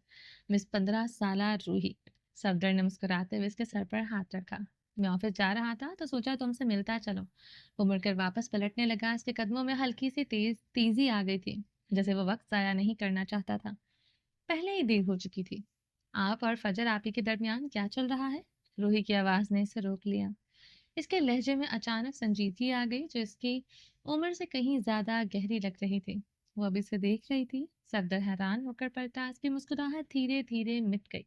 मिस 15 साला रूही। सफदर ने मुस्कुराते हुए इसके सर पर हाथ रखा। मैं ऑफिस जा रहा था तो सोचा तुमसे मिलता चलो। वो मुड़कर वापस पलटने लगा। इसके कदमों में हल्की सी तेजी आ गई थी, जैसे वो वक्त जाया नहीं करना चाहता था। पहले ही देर हो चुकी थी। आप और फजर आपी के दरमियान क्या चल रहा है? रूही की आवाज ने इसे रोक लिया। इसके लहजे में अचानक संजीदगी आ गई जो इसकी उम्र से कहीं ज्यादा गहरी लग रही थी। वो अब इसे देख रही थी। सफदर हैरान होकर पलटा। इसकी मुस्कुराहट धीरे धीरे मिट गई।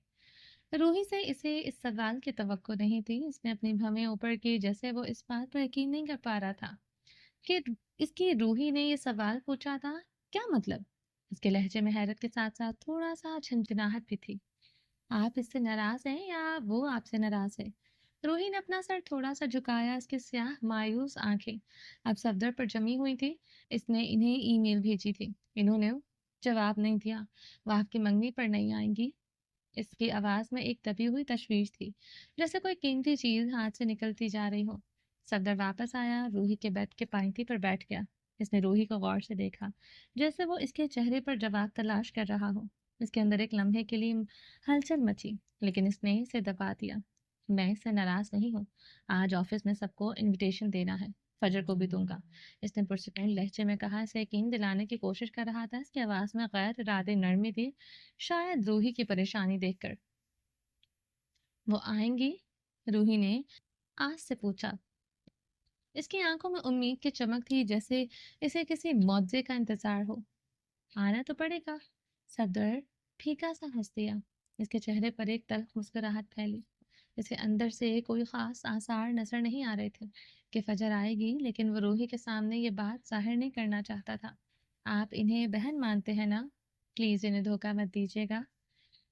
रूही से इसे इस सवाल की तवक्को नहीं थी। इसने अपनी भवें ऊपर की जैसे वो इस बात पर यकीन नहीं कर पा रहा था कि इसकी रूही ने ये सवाल पूछा था। क्या मतलब? इसके लहजे में हैरत के साथ साथ थोड़ा सा झंझनाहट भी थी। आप इससे नाराज हैं या वो आपसे नाराज है? रूही ने अपना सर थोड़ा सा झुकाया। इसकी स्याह मायूस आंखें अब सफदर पर जमी हुई थी। इसने इन्हें ईमेल भेजी थी, इन्होंने जवाब नहीं दिया। वो आपकी मंगनी पर नहीं आएंगी। इसकी आवाज में एक दबी हुई तशवीश थी, जैसे कोई कीमती चीज हाथ से निकलती जा रही हो। सफदर वापस आया, रूही के बेड के पाइंती पर बैठ गया। इसने रूही को गौर से देखा, जैसे वो इसके चेहरे पर जवाब तलाश कर रहा हो। इसके अंदर एक लम्हे के लिए हलचल मची, लेकिन इसने इसे दबा दिया। मैं इससे नाराज नहीं हूँ। आज ऑफिस में सबको इनविटेशन देना है, फजर को भी दूंगा, इसने पुरसुकून लहजे में कहा। इसे यकीन दिलाने की कोशिश कर रहा था। इसकी आवाज में गैर इरादे नरमी थी, शायद रूही की परेशानी देखकर। वो आएंगी? रूही ने आस से पूछा। इसकी आंखों में उम्मीद की चमक थी, जैसे इसे किसी मुआवजे का इंतजार हो। आना तो पड़ेगा। सफदर फीका सा हंस दिया। इसके चेहरे पर एक तल्ख मुस्कुराहट फैली। इसके अंदर से कोई खास आसार नजर नहीं आ रहे थे कि फजर आएगी, लेकिन वो रूही के सामने ये बात जाहिर नहीं करना चाहता था। आप इन्हें बहन मानते हैं ना? प्लीज इन्हें धोखा मत दीजिएगा।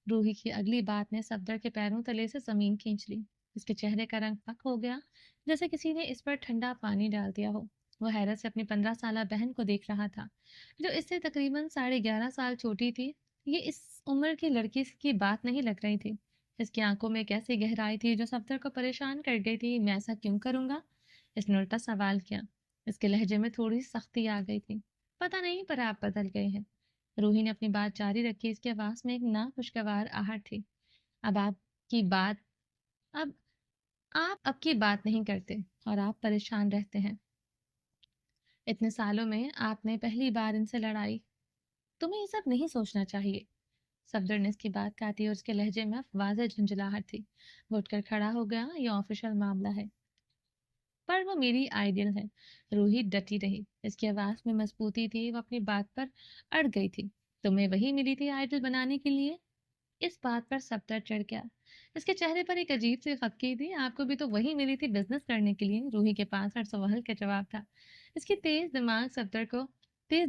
रूही की अगली बात ने सफदर के पैरों तले से जमीन खींच ली। इसके चेहरे का रंग फक हो गया, जैसे किसी ने इस पर ठंडा पानी डाल दिया हो। वो हैरत से अपनी 15 साल बहन को देख रहा था, जो इससे तकरीबन 11.5 साल छोटी थी। ये इस उम्र की लड़की की बात नहीं लग रही थी। इसकी आंखों में एक ऐसी गहराई थी जो सफदर को परेशान कर गई थी। मैं ऐसा क्यों करूंगा? इसने उल्टा सवाल किया। इसके लहजे में थोड़ी सख्ती आ गई थी। पता नहीं, पर आप बदल गए हैं। रूही ने अपनी बात जारी रखी। इसकी आवाज में एक नाखुशगवार आहट थी। अब आपकी बात अब आप की बात नहीं करते और आप परेशान रहते हैं। इतने सालों में आपने पहली बार इनसे लड़ाई। तुम्हें ये सब नहीं सोचना चाहिए। सफदर ने इसकी बात काटी और उसके लहजे में वाज़ेह झुंझलाहट थी। वो उठकर खड़ा हो गया। ये ऑफिशियल मामला है, पर वो मेरी आइडियल है। रूही डटी रही। इसकी आवाज में मजबूती थी। वो अपनी बात पर अड़ गई थी। तुम्हें वही मिली थी आइडियल बनाने के लिए? इस बात पर सफदर चढ़ गया। इसके चेहरे पर एक अजीब सी खपकी थी। आपको भी तो वही मिली थी बिजनेस करने के लिए? रूही के पास हर सवाल का जवाब था। इसकी तेज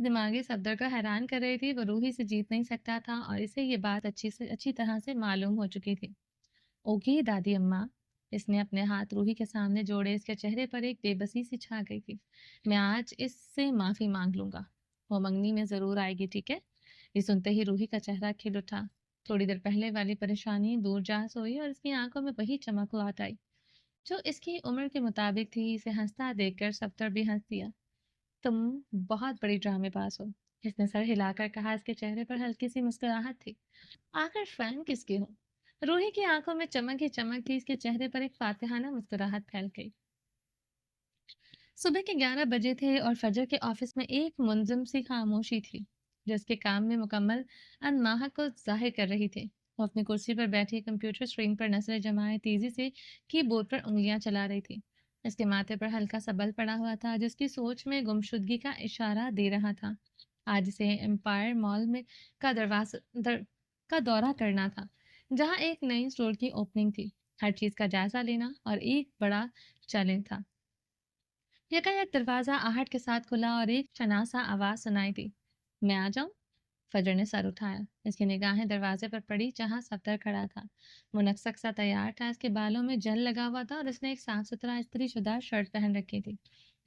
दिमागी सफदर को हैरान कर रही थी। वो रूही से जीत नहीं सकता था और इसे ये बात अच्छी तरह से मालूम हो चुकी थी। ओके दादी अम्मा। इसने अपने हाथ रूही के सामने जोड़े। इसके चेहरे पर एक बेबसी सी छा गई थी। मैं आज इससे माफी मांग लूंगा। वो मंगनी में जरूर आएगी, ठीक है? ये सुनते ही रूही का चेहरा खिल उठा। थोड़ी देर पहले वाली परेशानी दूर जा सोई और इसकी आंखों में वही चमक लौट आई जो इसकी उम्र के मुताबिक थी। इसे हंसता देखकर सफदर भी हंस दिया। तुम बहुत बड़ी ड्रामेबाज हो। इसने सर हिलाकर कहा। इसके चेहरे पर हल्की सी मुस्कुराहट थी। आखिर फैन किसके हो? रूही की आंखों में चमक ही चमक थी। इसके चेहरे पर एक फातिहाना मुस्कुराहट फैल गई। सुबह के 11 बजे थे और फजर के ऑफिस में एक मुंजम सी खामोशी थी, जो उसके काम में मुकम्मल अनमाहक को जाहिर कर रही थी। वो अपनी कुर्सी पर बैठी कंप्यूटर स्क्रीन पर नजरें जमाए तेजी से कीबोर्ड पर उंगलियां चला रही थी। इसके माथे पर हल्का सा बल पड़ा हुआ था, जिसकी सोच में गुमशुदगी का इशारा दे रहा था। आज इसे एम्पायर मॉल में का दरवाजा का दौरा करना था, जहां एक नई स्टोर की ओपनिंग थी। हर चीज का जायजा लेना और एक बड़ा चैलेंज था। यकायक दरवाजा आहट के साथ खुला और एक शनासा आवाज सुनाई दी। मैं आ जाऊं? फजर ने सर उठाया। इसकी निगाहें दरवाजे पर पड़ी, जहां सफदर खड़ा था। वो नकसक सा तैयार था। इसके बालों में जेल लगा हुआ था और इसने एक साफ सुथरा इस्त्री शुदा शर्ट पहन रखी थी।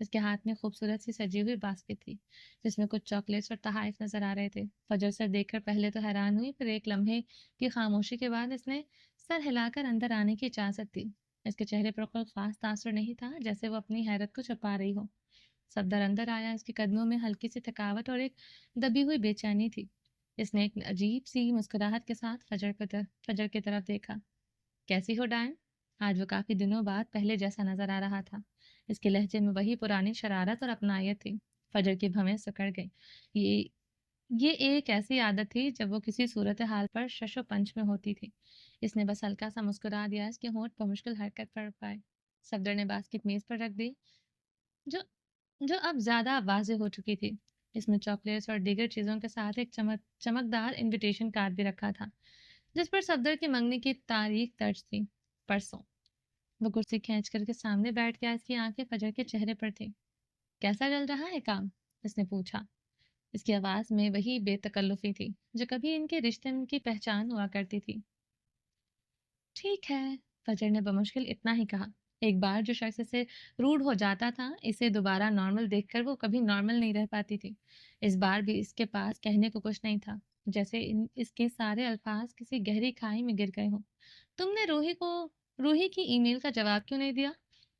इसके हाथ में खूबसूरत सी सजी हुई बास्केट थी, जिसमें कुछ चॉकलेट्स और तहाइफ नजर आ रहे थे। फजर से देखकर पहले तो हैरान हुई, फिर एक लम्हे की खामोशी के बाद इसने सर हिलाकर अंदर आने की इजाजत दी। इसके चेहरे पर कोई खास तासुर नहीं था, जैसे वो अपनी हैरत को छुपा रही हो। सफदर अंदर आया। इसके कदमों में हल्की सी थकावट और एक दबी हुई बेचैनी थी। इसने एक अजीब सी मुस्कुराहट के साथ फजर की तरफ देखा। कैसी हो डायन? आज वो काफी दिनों बाद पहले जैसा नजर आ रहा था। इसके लहजे में वही पुरानी शरारत और अपनायत थी। फजर की भवें सिकड़ गई। ये ये एक ऐसी आदत थी जब वो किसी सूरत हाल पर शशो पंच में होती थी। इसने बस हल्का सा मुस्कुरा दिया। इसके होंठ पर मुश्किल हरकत पड़ पाए। सफदर ने बास्केट मेज पर रख दी, जो जो अब ज्यादा वाज़ेह हो चुकी थी। इसमें चॉकलेट्स और दीगर चीज़ों के साथ एक चमकदार इनविटेशन कार्ड भी रखा था, जिस पर सफदर की मंगनी की तारीख दर्ज थी। परसों। वो कुर्सी खींच कर के सामने बैठ गया। इसकी आंखें फजर के चेहरे पर थी। कैसा चल रहा है काम? इसने पूछा। इसकी आवाज में वही बेतकल्लुफी थी जो कभी इनके रिश्ते की पहचान हुआ करती थी। ठीक है, फजर ने बमुश्किल इतना ही कहा। एक बार जो शख्स इसे रूड हो जाता था, इसे दोबारा नॉर्मल देखकर वो कभी नॉर्मल नहीं रह पाती थी। इस बार भी इसके पास कहने को कुछ नहीं था, जैसे इसके सारे अल्फाज किसी गहरी खाई में गिर गए हों। तुमने रूही की ईमेल का जवाब क्यों नहीं दिया?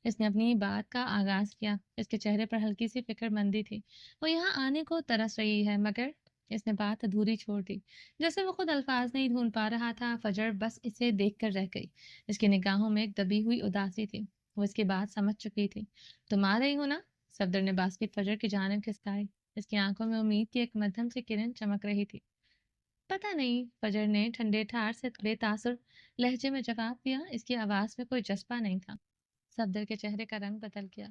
इसने अपनी बात का आगाज किया। इसके चेहरे पर हल्की सी फिक्रमंदी थी। वो यहाँ आने को तरस रही है, मगर इसने बात अधूरी छोड़ दी, जैसे वो खुद अल्फाज नहीं ढूंढ पा रहा था। फजर बस इसे देखकर रह गई। इसकी निगाहों में एक दबी हुई उदासी थी। वो इसकी बात समझ चुकी थी। तुम आ रही हो ना? सफदर ने बास्केट फजर की जानिब खिसकाई। इसकी आंखों में उम्मीद की एक मध्यम सी किरण चमक रही थी। पता नहीं, फजर ने ठंडे ठार से थोड़े तासुर लहजे में जवाब दिया। इसकी आवाज में कोई जज्बा नहीं था। सफदर के चेहरे का रंग बदल गया।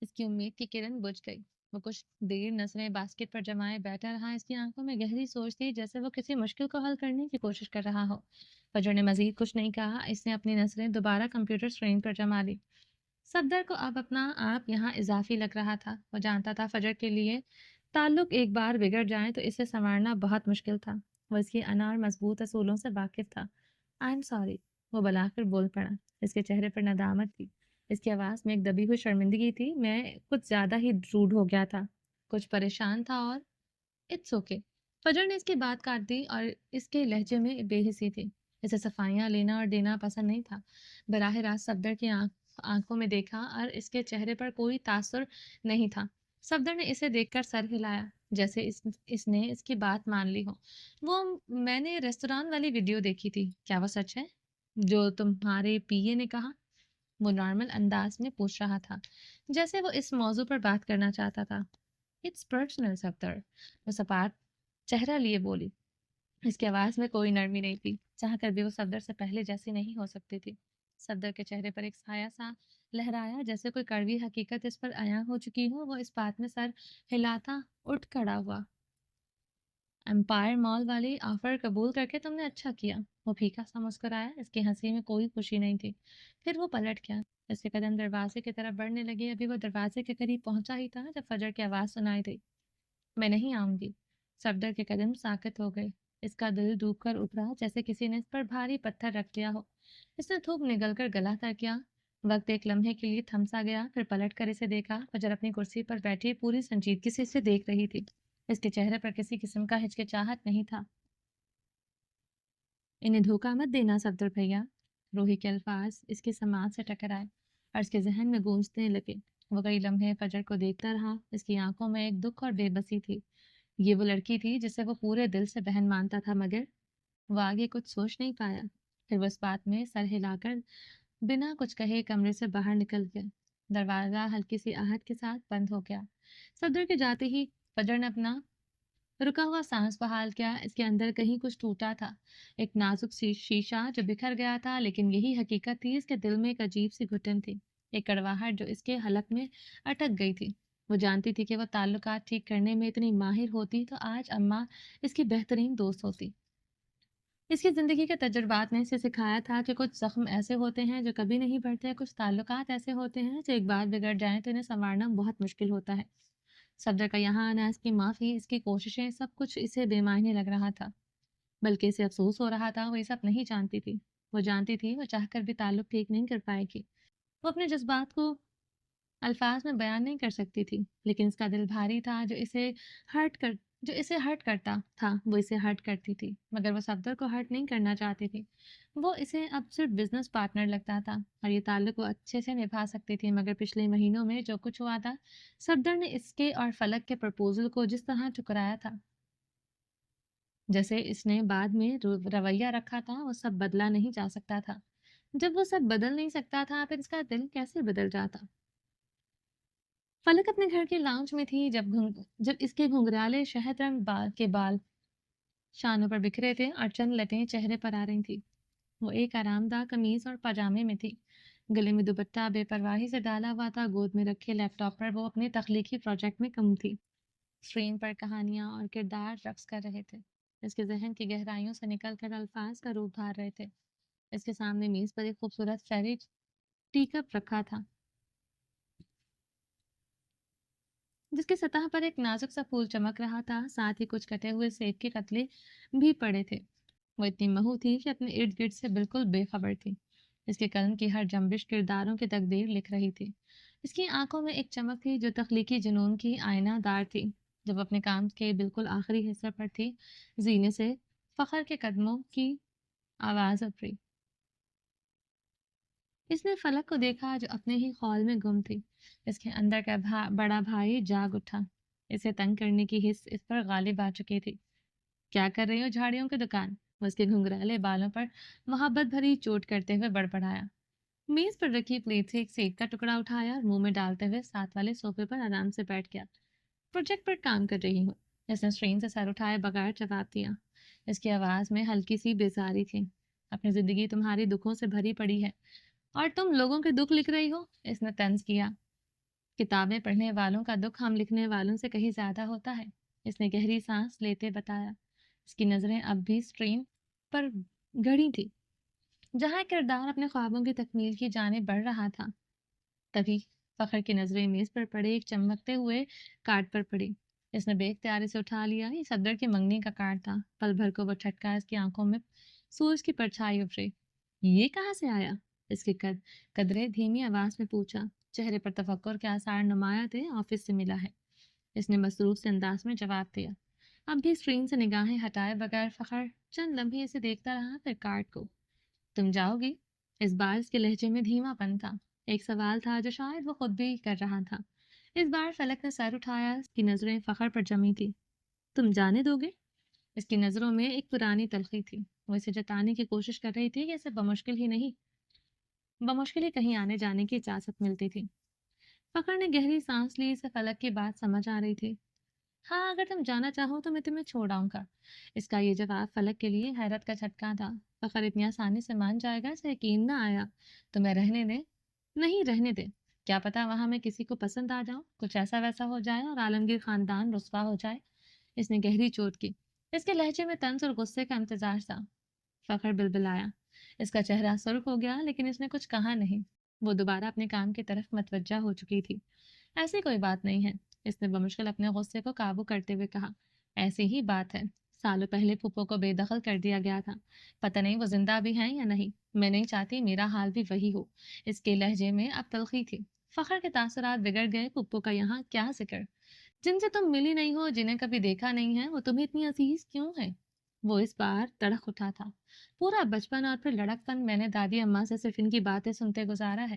इसकी उम्मीद की किरण बुझ गई। वो कुछ देर नजरें बास्केट पर जमाए बैठा रहा। इसकी आंखों में गहरी सोच थी, जैसे वो किसी मुश्किल को हल करने की कोशिश कर रहा हो। फजर ने मजीद कुछ नहीं कहा। इसने अपनी नजरें दोबारा कंप्यूटर स्क्रीन पर जमा ली। सफदर को अब अपना आप यहाँ इजाफी लग रहा था। वो जानता था फजर के लिए ताल्लुक एक बार बिगड़ जाए तो इसे संवारना बहुत मुश्किल था। वो इसकी अना और मजबूत असूलों से वाकिफ था। आई एम सॉरी, वो बुलाकर बोल पड़ा। इसके चेहरे पर नदामत थी। इसकी आवाज़ में एक दबी हुई शर्मिंदगी थी। मैं कुछ ज़्यादा ही रूड हो गया था, कुछ परेशान था, और इट्स ओके। फजर ने इसकी बात काट दी और इसके लहजे में बेहिसी थी। इसे सफाइयाँ लेना और देना पसंद नहीं था। बराह रास्त सफदर की आंखों में देखा और इसके चेहरे पर कोई तासुर नहीं था। सफदर ने इसे देखकर सर हिलाया, जैसे इसने इसकी बात मान ली हो। वो मैंने रेस्टोरेंट वाली वीडियो देखी थी, क्या वो सच है जो तुम्हारे पीए ने कहा? वो नॉर्मल अंदाज में पूछ रहा था, जैसे वो इस मौजू पर बात करना चाहता था। इट्स पर्सनल सफदर, वो सपाट चेहरा लिए बोली। इसकी आवाज में कोई नरमी नहीं थी। चाह कर भी वो सफदर से पहले जैसी नहीं हो सकती थी। सफदर के चेहरे पर एक साया सा लहराया, जैसे कोई कड़वी हकीकत इस पर आया हो चुकी हो। वो इस बात में सर हिलाता उठ खड़ा हुआ। एम्पायर मॉल वाली ऑफर कबूल करके तुमने अच्छा किया। वो फीका सा मुस्कुराया। इसकी हंसी में कोई खुशी नहीं थी। फिर वो पलट गया। इसके कदम दरवाजे की तरफ बढ़ने लगे। अभी वो दरवाजे के करीब पहुंचा ही था जब फजर की आवाज़ सुनाई दी। मैं नहीं आऊंगी। सफदर के कदम साकित हो गए। इसका दिल डूब कर उभरा, जैसे किसी ने इस पर भारी पत्थर रख दिया हो। इसने थूक निगल कर गला तक किया। वक्त एक लम्हे के लिए थम सा गया। फिर पलट कर इसे देखा। फजर अपनी कुर्सी पर बैठी पूरी संजीदगी से इसे देख रही थी। इसके चेहरे पर किसी किस्म का हिचकिचाहट नहीं था। इन्हें धोखा मत देना सफदर भैया। रूही के अल्फाज इसके समाज से टकराए और इसके जहन में गूंजने लगे। वो कई लम्हे फजर को देखता रहा। इसकी आंखों में एक दुख और बेबसी थी। ये वो लड़की थी जिसे वो पूरे दिल से बहन मानता था, मगर वो आगे कुछ सोच नहीं पाया। फिर वो इस बात में सर हिलाकर बिना कुछ कहे कमरे से बाहर निकल गया। दरवाजा हल्की सी आहट के साथ बंद हो गया। सफदर के जाते ही फजर ने अपना रुका हुआ सांस बहाल किया। इसके अंदर कहीं कुछ टूटा था, एक नाजुक शीशा जो बिखर गया था। लेकिन यही हकीकत थी, इसके दिल में एक अजीब सी घुटन थी, एक कड़वाहट जो इसके हलक में अटक गई थी। वो जानती थी कि वो ताल्लुकात ठीक करने में इतनी माहिर होती तो आज अम्मा इसकी बेहतरीन दोस्त होती। इसकी ज़िंदगी के तजुर्बात ने इसे सिखाया था कि कुछ ज़ख्म ऐसे होते हैं जो कभी नहीं बढ़ते, कुछ ताल्लुकात ऐसे होते हैं जो एक बार बिगड़ जाएं तो इन्हें संवारना बहुत मुश्किल होता है। सफदर का यहाँ आना, इसकी माफ़ी, इसकी कोशिशें, सब कुछ इसे बेमायने लग रहा था। बल्कि इसे अफसोस हो रहा था। वो ये सब नहीं जानती थी। वो जानती थी वो चाहकर भी ताल्लुक ठीक नहीं कर पाएगी। वो अपने जज्बात को अल्फाज में बयान नहीं कर सकती थी, लेकिन इसका दिल भारी था हर्ट कर जो इसे हर्ट करता था, वो इसे हर्ट करती थी। मगर वो सफदर को हर्ट नहीं करना चाहती थी। वो इसे अब सिर्फ बिजनेस पार्टनर लगता था और ये ताल्लुक वो अच्छे से निभा सकती थी। मगर पिछले महीनों में जो कुछ हुआ था, सफदर ने इसके और फलक के प्रपोजल को जिस तरह ठुकराया था, जैसे इसने बाद में रवैया रखा था, वो सब बदला नहीं जा सकता था। जब वो सब बदल नहीं सकता था, फिर इसका दिल कैसे बदल जाता? फलक अपने घर के लाउंज में थी जब इसके घुंघराले शहद रंग बाल शानों पर बिखरे थे और चंद लटें चेहरे पर आ रही थी। वो एक आरामदाह कमीज और पजामे में थी। गले में दुपट्टा बेपरवाही से डाला हुआ था। गोद में रखे लैपटॉप पर वो अपने तख्लीकी प्रोजेक्ट में कम थी। स्क्रीन पर कहानियां और किरदार रक्स कर रहे थे। इसके जहन की गहराइयों से निकल कर अल्फाज का रूप धार रहे थे। इसके सामने मेज पर एक खूबसूरत फेरी टी कप रखा था, जिसकी सतह पर एक नाजुक सा फूल चमक रहा था। साथ ही कुछ कटे हुए सेब के कतले भी पड़े थे। वो इतनी महू थी कि अपने इर्द गिर्द से बिल्कुल बेखबर थी। इसके कलम की हर जंबिश किरदारों की तकदीर लिख रही थी। इसकी आंखों में एक चमक थी जो तख्लीकी जुनून की आईनादार थी। जब अपने काम के बिल्कुल आखिरी हिस्से पर थी, जीने से फखर के कदमों की आवाज उभरी। इसने फलक को देखा जो अपने ही खौल में गुम थी। इसके अंदर का बड़ा भाई जाग उठा। इसे तंग करने की हिस्स इस पर गालिब आ चुकी थी। क्या कर रही हो झाड़ियों की दुकान? वो उसके घुंघराले बालों पर मोहब्बत भरी चोट करते हुए बड़बड़ाया। मेज पर रखी प्लेट से एक सेब का टुकड़ा उठाया और मुंह में डालते हुए साथ वाले सोफे पर आराम से बैठ गया। प्रोजेक्ट पर काम कर रही हूँ। इसने स्क्रीन से सर उठाए बगैर जवाब दिया। اس کی آواز میں ہلکی سی بیزاری تھی۔ اپنی زندگی تمہاری دکھوں سے بھری پڑی ہے اور تم لوگوں کے دکھ لکھ رہی ہو، اس نے طنز کیا۔ کتابیں پڑھنے والوں کا دکھ ہم لکھنے والوں سے کہیں زیادہ ہوتا ہے، اس نے گہری سانس لیتے بتایا۔ اس کی نظریں اب بھی اسکرین پر گڑی تھی، جہاں کردار اپنے خوابوں کی تکمیل کی جانب بڑھ رہا تھا۔ تبھی فخر کی نظریں میز پر پڑے ایک چمکتے ہوئے کارڈ پر پڑی۔ اس نے بے اختیاری سے اٹھا لیا۔ یہ صدر کی منگنی کا کارڈ تھا۔ پل بھر کو وہ ٹھٹکا، اس کی آنکھوں میں سورج کی پرچھائی ابھری۔ یہ کہاں سے آیا؟ اس کی قدرے دھیمی آواز میں پوچھا۔ چہرے پر تفکر کے آثار نمایاں تھے۔ آفس سے ملا ہے، اس نے مصروف سے انداز میں جواب دیا۔ اب بھی اسکرین سے نگاہیں ہٹائے بغیر فخر چند لمحے اسے دیکھتا رہا، پھر کارڈ کو۔ تم جاؤ گی؟ اس بار اس کے لہجے میں دھیما پن تھا، ایک سوال تھا جو شاید وہ خود بھی کر رہا تھا۔ اس بار فلک نے سر اٹھایا، اس کی نظریں فخر پر جمی تھی۔ تم جانے دو گے؟ اس کی نظروں میں ایک پرانی تلخی تھی۔ وہ اسے جتانے کی کوشش کر رہی تھی کہ اسے بمشکل ہی کہیں آنے جانے کی اجازت ملتی تھی۔ فخر نے گہری سانس لی، اسے فلک کی بات سمجھ آ رہی تھی۔ ہاں، اگر تم جانا چاہو تو میں تمہیں چھوڑ آؤں گا۔ اس کا یہ جواب فلک کے لیے حیرت کا جھٹکا تھا۔ فخر اتنی آسانی سے مان جائے گا، اسے یقین نہ آیا۔ تمہیں رہنے دے؟ نہیں، رہنے دے۔ کیا پتا وہاں میں کسی کو پسند آ جاؤں، کچھ ایسا ویسا ہو جائے اور عالمگیر خاندان رسوا ہو جائے۔ اس نے گہری چوٹ کی۔ اس کے لہجے میں طنز اور غصے کا امتزاج تھا۔ فخر بلبلایا۔ اس کا چہرہ سرخ ہو گیا، لیکن اس نے کچھ کہا نہیں۔ وہ دوبارہ اپنے کام کی طرف متوجہ ہو چکی تھی۔ ایسی کوئی بات نہیں ہے، اس نے بمشکل اپنے غصے کو قابو کرتے ہوئے کہا۔ ایسی ہی بات ہے، سالوں پہلے پھپھو کو بے دخل کر دیا گیا تھا، پتہ نہیں وہ زندہ بھی ہیں یا نہیں۔ میں نہیں چاہتی میرا حال بھی وہی ہو۔ اس کے لہجے میں اب تلخی تھی۔ فخر کے تاثرات بگڑ گئے۔ پھپھو کا یہاں کیا ذکر؟ جن سے تم ملی نہیں ہو، جنہیں کبھی دیکھا نہیں ہے، وہ تمہیں اتنی عزیز کیوں ہے؟ وہ اس بار تڑک اٹھا تھا۔ پورا بچپن اور پھر لڑکپن میں نے دادی اماں سے صرف ان کی باتیں سنتے گزارا ہے۔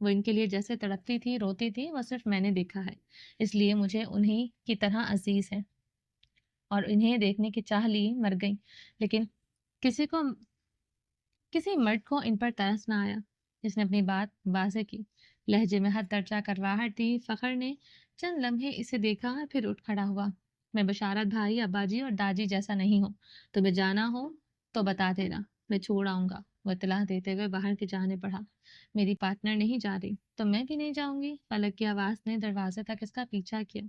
وہ ان کے لیے جیسے تڑپتی تھی، روتی تھی، وہ صرف میں نے دیکھا ہے، اس لیے مجھے انہی کی طرح عزیز ہے، اور انہیں دیکھنے کی چاہ لی مر گئی، لیکن کسی مرد کو ان پر ترس نہ آیا۔ اس نے اپنی بات واضح کی، لہجے میں حد درجہ کرواہٹ تھی۔ فخر نے چند لمحے اسے دیکھا، پھر اٹھ کھڑا ہوا۔ میں بشارت بھائی، ابا جی اور داجی جیسا نہیں ہوں۔ تمہیں جانا ہو تو بتا دینا، میں چھوڑ آؤں گا۔ وہ اطلاع دیتے ہوئے باہر کی جانے بڑھا۔ میری پارٹنر نہیں جا رہی تو میں بھی نہیں جاؤں گی۔ فلک کی آواز نے دروازے تک اس کا پیچھا کیا۔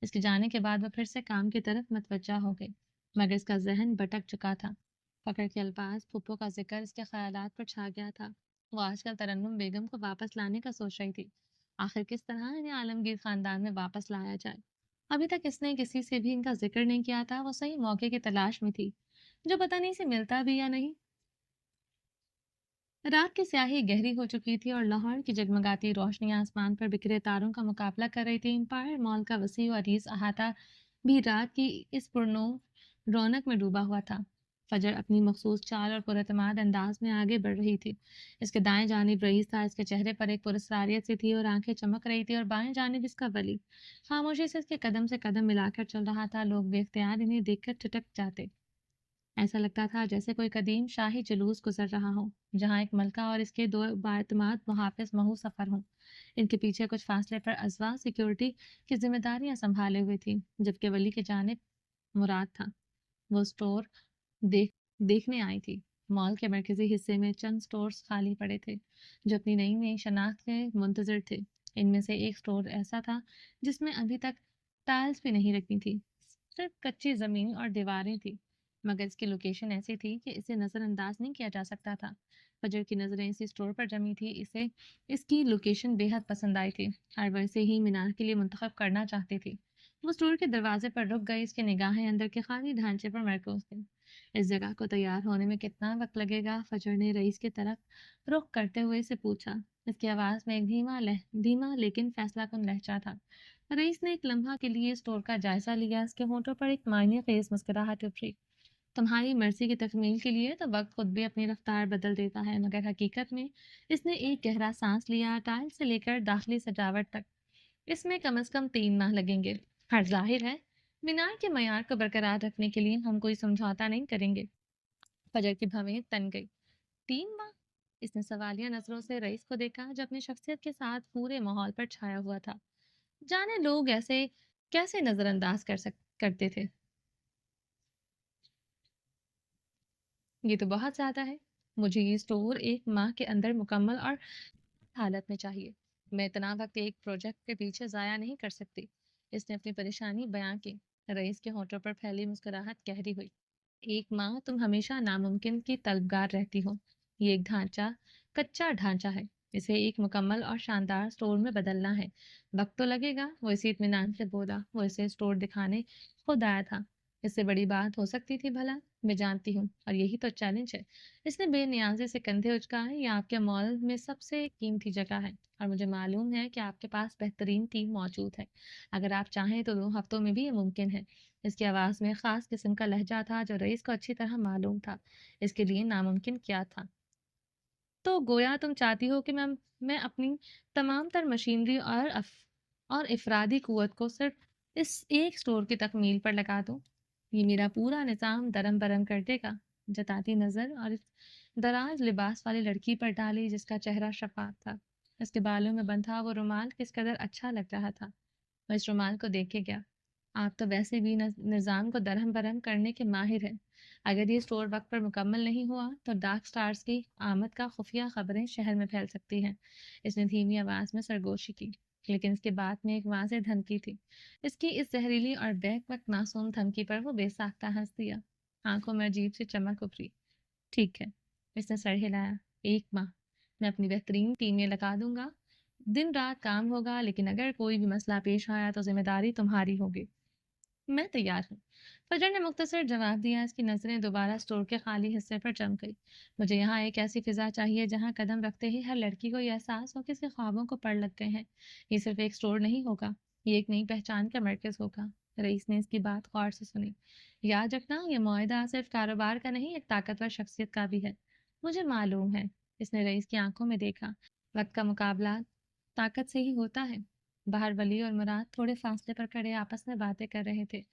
اس کے جانے کے بعد وہ پھر سے کام کی طرف متوجہ ہو گئی، مگر اس کا ذہن بھٹک چکا تھا۔ فخر کے الفاظ، پھپھو کا ذکر اس کے خیالات پر چھا گیا تھا۔ وہ آج کل ترنم بیگم کو واپس لانے کا سوچ رہی تھی۔ آخر کس طرح انہیں عالمگیر خاندان میں واپس لایا جائے؟ ابھی تک اس نے کسی سے بھی ان کا ذکر نہیں کیا تھا۔ وہ صحیح موقع کی تلاش میں تھی، جو پتہ نہیں سے ملتا بھی یا نہیں۔ رات کی سیاہی گہری ہو چکی تھی اور لاہور کی جگمگاتی روشنی آسمان پر بکھرے تاروں کا مقابلہ کر رہی تھی۔ امپائر مال کا وسیع و عریض احاطہ بھی رات کی اس پرنور رونق میں ڈوبا ہوا تھا۔ فجر اپنی مخصوص چال اور پراعتماد انداز میں آگے بڑھ رہی تھی۔ اس کے دائیں جانب رئیس تھا، اس کے چہرے پر ایک پراسراریت سی تھی اور آنکھیں چمک رہی تھی، اور بائیں جانب اس کا ولی خاموشی سے اس کے قدم سے قدم ملا کر چل رہا تھا۔ لوگ بے اختیار انہیں دیکھ کر ٹھٹک جاتے۔ ایسا لگتا تھا جیسے کوئی قدیم شاہی جلوس گزر رہا ہو، جہاں ایک ملکہ اور اس کے دو بااعتماد محافظ مہو سفر ہوں۔ ان کے پیچھے کچھ فاصلے پر ازواج سیکیورٹی کی ذمہ داریاں سنبھالے ہوئے تھیں، جبکہ ولی کی جانب مراد تھا۔ وہ اسٹور دیکھنے آئی تھی۔ مال کے مرکزی حصے میں چند سٹورز خالی پڑے تھے، جو اپنی نئی نئی شناخت کے منتظر تھے۔ ان میں سے ایک سٹور ایسا تھا جس میں ابھی تک ٹائلز بھی نہیں رکھی تھی، صرف کچی زمین اور دیواریں تھیں، مگر اس کی لوکیشن ایسی تھی کہ اسے نظر انداز نہیں کیا جا سکتا تھا۔ فجر کی نظریں اسی سٹور پر جمی تھی۔ اسے اس کی لوکیشن بے حد پسند آئی تھی اور وہ اسے ہی مینار کے لیے منتخب کرنا چاہتی تھی۔ وہ سٹور کے دروازے پر رک گئی، اس کی نگاہیں اندر کے خالی ڈھانچے پر مرکوز تھیں۔ اس جگہ کو تیار ہونے میں کتنا وقت لگے گا؟ فجر نے رئیس کی طرف رخ کرتے ہوئے اسے پوچھا۔ اس کی آواز میں ایک دھیما لیکن فیصلہ کن لہجہ تھا۔ رئیس نے ایک لمحہ کے لیے اسٹور کا جائزہ لیا، اس کے ہونٹوں پر ایک معنی خیز مسکراہٹ ابھری۔ تمہاری مرضی کی تکمیل کے لیے تو وقت خود بھی اپنی رفتار بدل دیتا ہے، مگر حقیقت میں اس نے ایک گہرا سانس لیا۔ ٹائل سے لے کر داخلی سجاوٹ تک اس میں کم از کم 3 ماہ لگیں گے۔ ہر ظاہر ہے مینار کے معیار کو برقرار رکھنے کے لیے ہم کوئی سمجھوتا نہیں کریں گے۔ فجر کی بھویں تن گئی۔ 3 ماہ؟ اس نے سوالیہ نظروں سے رئیس کو دیکھا، جو اپنی شخصیت کے ساتھ پورے ماحول پر چھایا ہوا تھا۔ جانے لوگ ایسے کیسے نظر انداز کرتے تھے۔ ये तो बहुत ज़्यादा है। मुझे ये स्टोर 1 माह के अंदर मुकम्मल और हालत में चाहिए। मैं इतना वक़्त एक प्रोजेक्ट के पीछे ज़ाया नहीं कर सकती। इसने अपनी परेशानी बयाँ की। रईस के होठों पर फैली मुस्कुराहट गहरी हुई। 1 माह तुम हमेशा नामुमकिन की तलबगार रहती हो। ये एक कच्चा ढांचा है। इसे एक मुकम्मल और शानदार स्टोर में बदलना है। वक़्त तो लगेगा, वो इसी इत्मीनान से बोला। वो इसे स्टोर दिखाने खुद आया था। इससे बड़ी बात हो सकती थी भला? मैं जानती हूँ, और यही तो चैलेंज है। इसने बेनियाज़ी से कंधे उचकाए। ये आपके मॉल में सबसे कीमती जगह है, और मुझे मालूम है कि आपके पास बेहतरीन टीम मौजूद है। अगर आप चाहें तो 2 हफ्तों में भी ये मुमकिन है। इसकी आवाज़ में ख़ास किस्म का लहजा था जो रईस को अच्छी तरह मालूम था। इसके लिए नामुमकिन क्या था? तो गोया तुम चाहती हो कि मैं अपनी तमाम तर मशीनरी और इफ़रादी क़ुव्वत को सिर्फ़ इस एक स्टोर की तकमील पर लगा दूँ। ये मेरा पूरा निज़ाम दरम-बरम कर देगा। जताती नज़र और इस दराज़ लिबास वाली लड़की पर डाली जिसका चेहरा शफ़ाफ़ था। उसके बालों में बंधा वो रुमाल किस कदर अच्छा लग रहा था। वह इस रुमाल को देखे गया। आप तो वैसे भी निज़ाम को दरहम-बरहम करने के माहिर हैं। अगर ये स्टोर वक़्त पर मुकम्मल नहीं हुआ, तो डार्क स्टार्स की आमद का खुफिया खबरें शहर में फैल सकती हैं। इसने धीमी आवाज़ में सरगोशी की, लेकिन इसके बाद में एक वाज़ेह धमकी थी। इसकी इस ज़हरीली और बैक वक़्त मासूम धमकी पर वो बेसाख्ता हँस दिया। आँखों में अजीब सी चमक उभरी। ठीक है, इसने सर हिलाया। 1 माह, मैं अपनी बेहतरीन टीमें लगा दूँगा। दिन रात काम होगा, लेकिन अगर कोई भी मसला पेश आया तो ज़िम्मेदारी तुम्हारी होगी। मैं तैयार हूँ। फजर ने मुख्तसर जवाब दिया। इसकी नज़रें दोबारा स्टोर के खाली हिस्से पर जम गई। मुझे यहाँ एक ऐसी फ़िज़ा चाहिए जहाँ कदम रखते ही हर लड़की को ये एहसास हो कि इसके ख्वाबों को पड़ लग गए हैं। ये सिर्फ़ एक स्टोर नहीं होगा, ये एक नई पहचान का मरकज़ होगा। रईस ने इसकी बात गौर से सुनी। याद रखना, ये मुआहदा सिर्फ़ कारोबार का नहीं, एक ताकतवर शख्सियत का भी है। मुझे मालूम है। इसने रईस की आंखों में देखा। वक़्त का मुकाबला ताकत से ही होता है। बाहर वली और मुराद थोड़े फासले पर खड़े आपस में बातें कर रहे थे,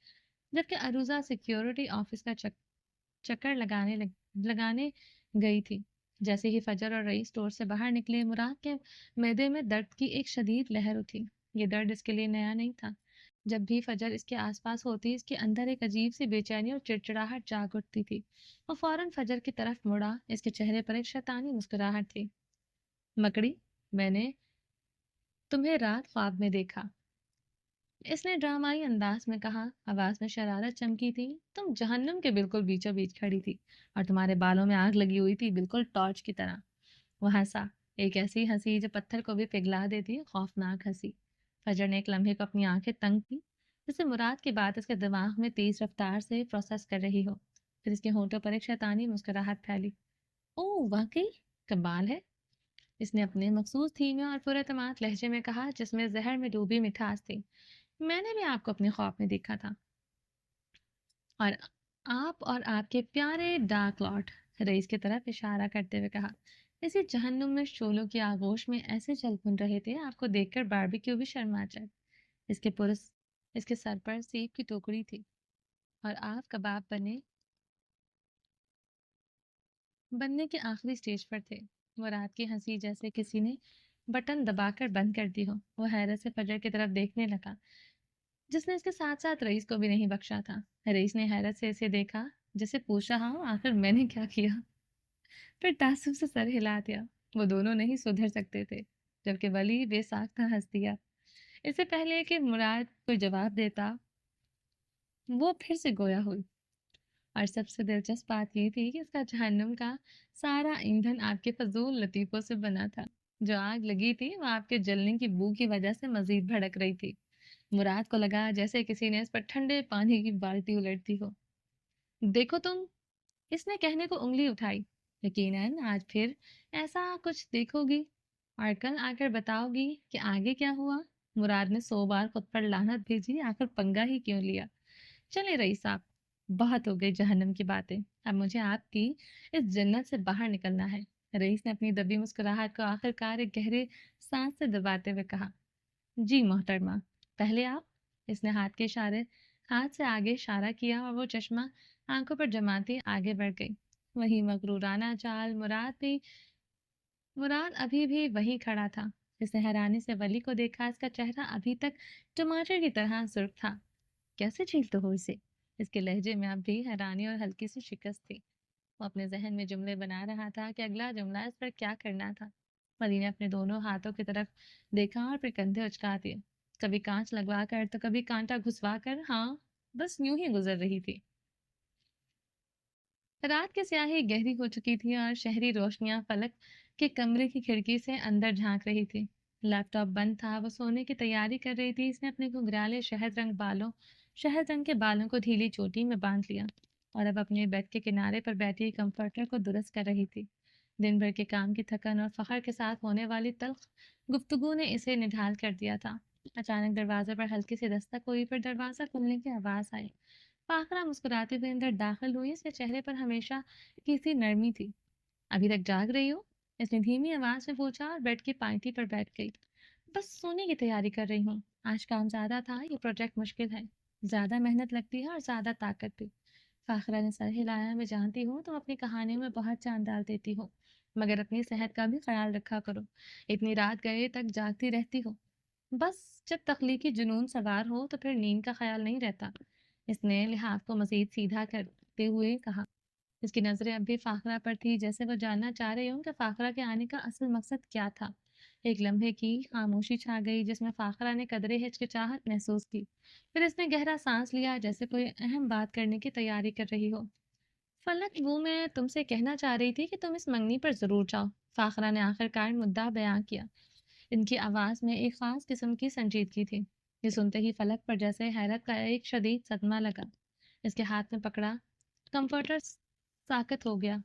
जबकि अरूजा सिक्योरिटी ऑफिस का चक्कर लगाने गई थी। जैसे ही फजर और रईस स्टोर से बाहर निकले, मुराद के मैदे में दर्द की एक शदीद लहर उठी। ये दर्द इसके लिए नया नहीं था। जब भी फजर इसके आसपास होती, इसके अंदर एक अजीब सी बेचैनी और चिड़चिड़ाहट जाग उठती थी। वो फौरन फजर की तरफ मुड़ा। इसके चेहरे पर एक शैतानी मुस्कुराहट थी। मकड़ी, मैंने तुम्हें रात ख्वाब में देखा, इसने ड्रामाई अंदाज में कहा। आवाज में शरारत चमकी थी। तुम जहन्नुम के बिल्कुल बीचों बीच खड़ी थी, और तुम्हारे बालों में आग लगी हुई थी, बिल्कुल टॉर्च की तरह। वो हंसा, एक ऐसी हंसी जो पत्थर को भी पिघला देती, खौफनाक हंसी। फजर ने एक लम्हे को अपनी आंखें तंग की, जैसे मुराद की बात इसके दिमाग में तेज रफ्तार से प्रोसेस कर रही हो। फिर इसके होंठों पर एक शैतानी मुस्कुराहट फैली। ओह वाकई, कमाल है, इसने अपने मखसूस धीमे और पुरएतमाद लहजे में कहा, जिसमें जहर में डूबी मिठास थी। मैंने भी आपको अपने ख्वाब में देखा था, और आप और आपके प्यारे डार्क लॉर्ड, रईस की तरफ इशारा करते हुए कहा। इसी जहन्नुम में शोलों की आगोश में ऐसे चल भुन रहे थे, आपको देखकर बारबेक्यू भी शर्मा जाए। इसके पुरुष इसके सर पर सेब की टोकरी थी, और आप कबाब बनने के आखिरी स्टेज पर थे। मुराद की हंसी जैसे किसी ने बटन दबाकर बंद कर दी हो। वो हैरत से फजर की तरफ देखने लगा, जिसने इसके साथ साथ रईस को भी नहीं बख्शा था। रईस ने हैरत से इसे देखा, जैसे पूछ रहा हूँ आखिर मैंने क्या किया। फिर तासुब से सर हिला दिया। वो दोनों नहीं सुधर सकते थे, जबकि वली बेसाख्ता हंस दिया। इससे पहले कि मुराद कोई जवाब देता, वो फिर से गोया हुई। और सबसे दिलचस्प बात ये थी कि इसका जहन्नुम का सारा ईंधन आपके फजूल लतीफ़ों से बना था। जो आग लगी थी, वो आपके जलने की बू की वजह से मजीद भड़क रही थी। मुराद को लगा जैसे किसी ने इस पर ठंडे पानी की बाल्टी उलट दी हो। देखो तुम, इसने कहने को उंगली उठाई। यकीनन आज फिर ऐसा कुछ देखोगी, और कल आकर बताओगी कि आगे क्या हुआ। मुराद ने 100 बार खुद पर लानत भेजी, आखिर पंगा ही क्यों लिया। चले रईस साहब, बहुत हो गई जहन्नम की बातें। अब मुझे आपकी इस जन्नत से बाहर निकलना है। रईस ने अपनी दबी मुस्कुराहट को आखिरकार एक गहरे सांस से दबाते हुए कहा। जी मोहतरमा, पहले आप। इसने हाथ से आगे इशारा किया, और वो चश्मा आंखों पर जमाती आगे बढ़ गई। वही मगरूराना चाल। मुराद अभी भी वहीं खड़ा था। इसने हैरानी से वली को देखा। इसका चेहरा अभी तक टमाटर की तरह सुर्ख था। कैसे झेलते हो इसे? इसके लहजे में अब भी हैरानी और हल्की सी शिकस्त थी। وہ اپنے ذہن میں جملے بنا رہا تھا کہ اگلا جملہ اس پر کیا کرنا تھا۔ مری نے اپنے دونوں ہاتھوں کی طرف دیکھا اور پھر کندھے اچکا دیے، کبھی کانچ لگوا کر تو کبھی کانٹا گھسوا کر۔ ہاں، بس یوں ہی گزر رہی تھی۔ رات کی سیاہی گہری ہو چکی تھی اور شہری روشنیاں فلک کے کمرے کی کھڑکی سے اندر جھانک رہی تھی۔ لیپ ٹاپ بند تھا، وہ سونے کی تیاری کر رہی تھی۔ اس نے اپنے گھگرالے شہد رنگ کے بالوں کو ڈھیلی چوٹی میں باندھ لیا اور اب اپنے بیڈ کے کنارے پر بیٹھی کمفرٹر کو درست کر رہی تھی۔ دن بھر کے کام کی تھکن اور فخر کے ساتھ ہونے والی تلخ گفتگو نے اسے نڈھال کر دیا تھا۔ اچانک دروازے پر ہلکی سی دستک ہوئی، پھر دروازہ کھلنے کی آواز آئی۔ فاخرہ مسکراتے ہوئے اندر داخل ہوئی۔ اس کے چہرے پر ہمیشہ کی سی نرمی تھی۔ ابھی تک جاگ رہی ہو؟ اس نے دھیمی آواز میں پوچھا اور بیڈ کی پائٹی پر بیٹھ گئی۔ بس سونے کی تیاری کر رہی ہوں۔ آج کام زیادہ تھا، یہ پروجیکٹ مشکل ہے، زیادہ محنت لگتی ہے اور زیادہ طاقت بھی۔ فاخرہ نے سر ہلایا۔ میں جانتی ہوں تم اپنی کہانیوں میں بہت جان ڈال دیتی ہو، مگر اپنی صحت کا بھی خیال رکھا کرو، اتنی رات گئے تک جاگتی رہتی ہو۔ بس جب تخلیقی جنون سوار ہو تو پھر نیند کا خیال نہیں رہتا۔ اس نے لحاف کو مزید سیدھا کرتے ہوئے کہا۔ اس کی نظریں اب بھی فاخرہ پر تھی، جیسے وہ جاننا چاہ رہی ہوں کہ فاخرہ کے آنے کا اصل مقصد کیا تھا۔ ایک لمحے کی خاموشی چھا گئی جس میں فاخرہ نے قدرے ہچکچاہٹ محسوس کی۔ پھر اس نے گہرا سانس لیا، جیسے کوئی اہم بات کرنے کی تیاری کر رہی ہو۔ فلک، وہ میں تم سے کہنا چاہ رہی تھی کہ تم اس منگنی پر ضرور جاؤ، فاخرہ نے آخر کار مدعا بیان کیا۔ ان کی آواز میں ایک خاص قسم کی سنجیدگی تھی۔ یہ سنتے ہی فلک پر جیسے حیرت کا ایک شدید صدمہ لگا۔ اس کے ہاتھ میں پکڑا کمفرٹر ساکت ہو گیا۔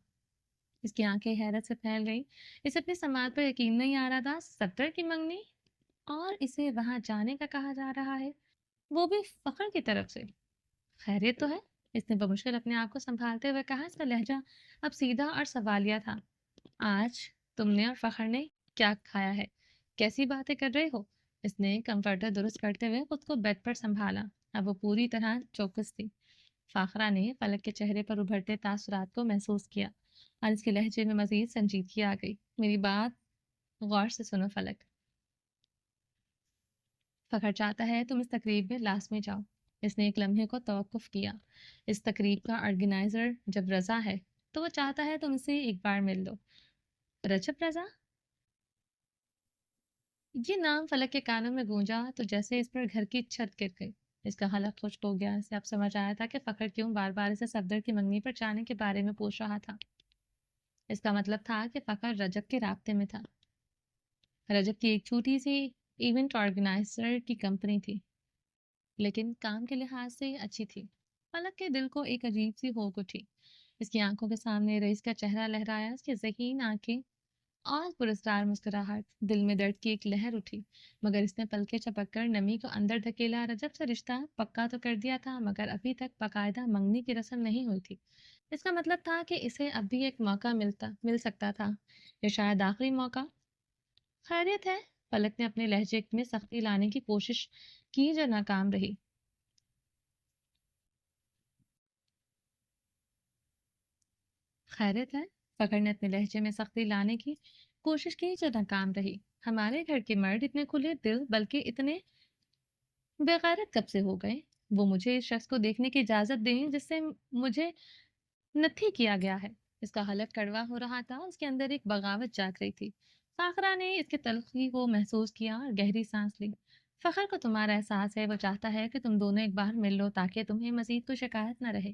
اس کی آنکھیں حیرت سے پھیل گئی۔ اسے اپنی سماعت پر یقین نہیں آ رہا تھا۔ صدر کی منگنی اور اسے وہاں جانے کا کہا جا رہا ہے، وہ بھی فخر کی طرف سے۔ خیریت تو ہے؟ اس نے بمشکل اپنے آپ کو سنبھالتے ہوئے کہا۔ اس کا لہجہ اب سیدھا اور سوالیہ تھا۔ آج تم نے اور فخر نے کیا کھایا ہے؟ کیسی باتیں کر رہے ہو؟ اس نے کمفرٹر درست کرتے ہوئے خود کو بیڈ پر سنبھالا۔ اب وہ پوری طرح چوکس تھی۔ فاخرہ نے فلک کے چہرے پر ابھرتے تاثرات کو محسوس کیا اور اس کے لہجے میں مزید سنجیدگی آ گئی۔ میری بات غور سے سنو فلک، فخر چاہتا ہے تم اس تقریب میں لازمی جاؤ۔ اس نے ایک لمحے کو توقف کیا۔ اس تقریب کا آرگنائزر جب رضا ہے تو وہ چاہتا ہے تم سے ایک بار مل لو۔ رجب رضا؟ یہ نام فلک کے کانوں میں گونجا تو جیسے اس پر گھر کی چھت گر گئی۔ اس کا حلق خشک ہو گیا۔ اسے اب سمجھ آیا تھا کہ فخر کیوں بار بار اسے صفدر کی منگنی پر جانے کے بارے میں پوچھ رہا تھا۔ اس کا مطلب تھا کہ فخر رجب کے رابطے میں تھا۔ رجب کی ایک چھوٹی سی ایونٹ آرگنائزر کی کمپنی تھی، لیکن کام کے لحاظ سے اچھی تھی۔ فلک کے دل کو ایک عجیب سی ہوک اٹھی۔ اس کی آنکھوں کے سامنے رئیس کا چہرہ لہرایا، اس کی ذہین آنکھیں اور پراسرار مسکراہٹ۔ دل میں درد کی ایک لہر اٹھی، مگر اس نے پلکیں چپک کر نمی کو اندر دھکیلا۔ رجب سے رشتہ پکا تو کر دیا تھا، مگر ابھی تک باقاعدہ منگنی کی رسم نہیں ہوئی تھی۔ اس کا مطلب تھا کہ اسے اب بھی ایک موقع مل سکتا تھا، یا شاید آخری موقع۔ خیریت ہے؟ فلک نے اپنے لہجے میں سختی لانے کی کوشش کی جو ناکام رہی۔ خیریت ہے؟ فخر نے اپنے لہجے میں سختی لانے کی کوشش کی جو ناکام رہی۔ ہمارے گھر کے مرد اتنے کھلے دل بلکہ اتنے بےغیرت کب سے ہو گئے؟ وہ مجھے اس شخص کو دیکھنے کی اجازت دیں جس سے مجھے نتھی کیا گیا ہے۔ اس کا حلق کڑوا ہو رہا تھا، اس کے اندر ایک بغاوت جاگ رہی تھی۔ فاخرہ نے اس کی تلخی کو محسوس کیا اور گہری سانس لی۔ فخر کو تمہارا احساس ہے، وہ چاہتا ہے کہ تم دونوں ایک بار مل لو تاکہ تمہیں مزید کوئی شکایت نہ رہے۔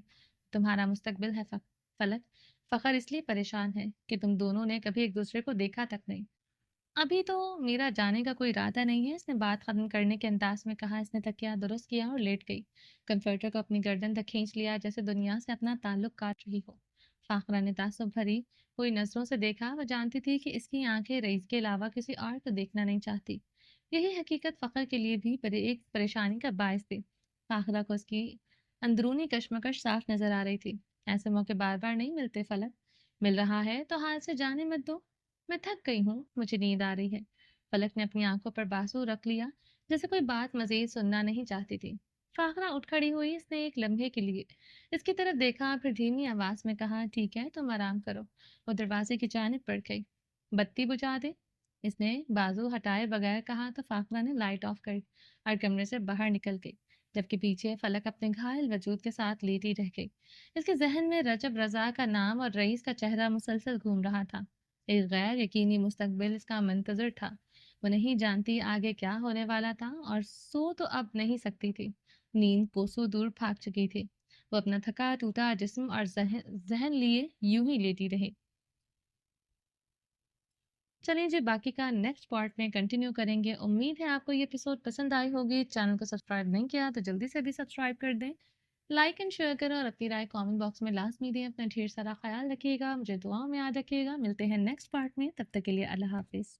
تمہارا مستقبل ہے فلک۔ فخر اس لیے پریشان ہے کہ تم دونوں نے کبھی ایک دوسرے کو دیکھا تک نہیں۔ ابھی تو میرا جانے کا کوئی ارادہ نہیں ہے، اس نے بات ختم کرنے کے انداز میں کہا۔ اس نے تکیہ درست کیا اور لیٹ گئی، کنفرٹر کو اپنی گردن تک کھینچ لیا جیسے دنیا سے اپنا تعلق کاٹ رہی ہو۔ فاخرہ نے تعصب بھری کوئی نظروں سے دیکھا۔ وہ جانتی تھی کہ اس کی آنکھیں رئیس کے علاوہ کسی اور کو دیکھنا نہیں چاہتی۔ یہی حقیقت فخر کے لیے بھی ایک پریشانی کا باعث تھی۔ فاخرہ کو اس کی اندرونی کشمکش صاف نظر آ رہی تھی۔ ایسے موقع بار بار نہیں ملتے فلک، مل رہا ہے تو حال سے جانے مت دو۔ میں تھک گئی ہوں، مجھے نیند آ رہی ہے۔ فلک نے اپنی آنکھوں پر بازو رکھ لیا جیسے کوئی بات مزید سننا نہیں چاہتی تھی۔ فاخرہ اٹھ کھڑی ہوئی۔ اس نے ایک لمحے کے لیے اس کی طرف دیکھا، پھر دھیمی آواز میں کہا، ٹھیک ہے تم آرام کرو۔ وہ دروازے کی جانب بڑھ گئی۔ بتی بجھا دے؟ اس نے بازو ہٹائے بغیر کہا تو فاخرہ نے لائٹ آف کر اور کمرے سے باہر نکل گئی۔ جبکہ پیچھے فلک اپنے گھائل وجود کے ساتھ لیٹی رہ گئی۔ اس کے ذہن میں رجب رضا کا نام اور رئیس کا چہرہ مسلسل گھوم رہا تھا۔ ایک غیر یقینی مستقبل اس کا منتظر تھا۔ وہ نہیں جانتی آگے کیا ہونے والا تھا اور سو تو اب نہیں سکتی تھی۔ نیند کوسوں دور بھاگ چکی تھی۔ وہ اپنا تھکا ٹوٹا جسم اور ذہن لیے یوں ہی لیٹی رہی۔ چلیں جی باقی کا نیکسٹ پارٹ میں کنٹینیو کریں گے۔ امید ہے آپ کو یہ ایپیسوڈ پسند آئی ہوگی۔ چینل کو سبسکرائب نہیں کیا تو جلدی سے بھی سبسکرائب کر دیں، لائک اینڈ شیئر کریں اور اپنی رائے کامنٹ باکس میں لازمی دیں۔ اپنا ڈھیر سارا خیال رکھیے گا، مجھے دعاؤں میں یاد رکھیے گا۔ ملتے ہیں نیکسٹ پارٹ میں، تب تک کے لیے اللہ حافظ۔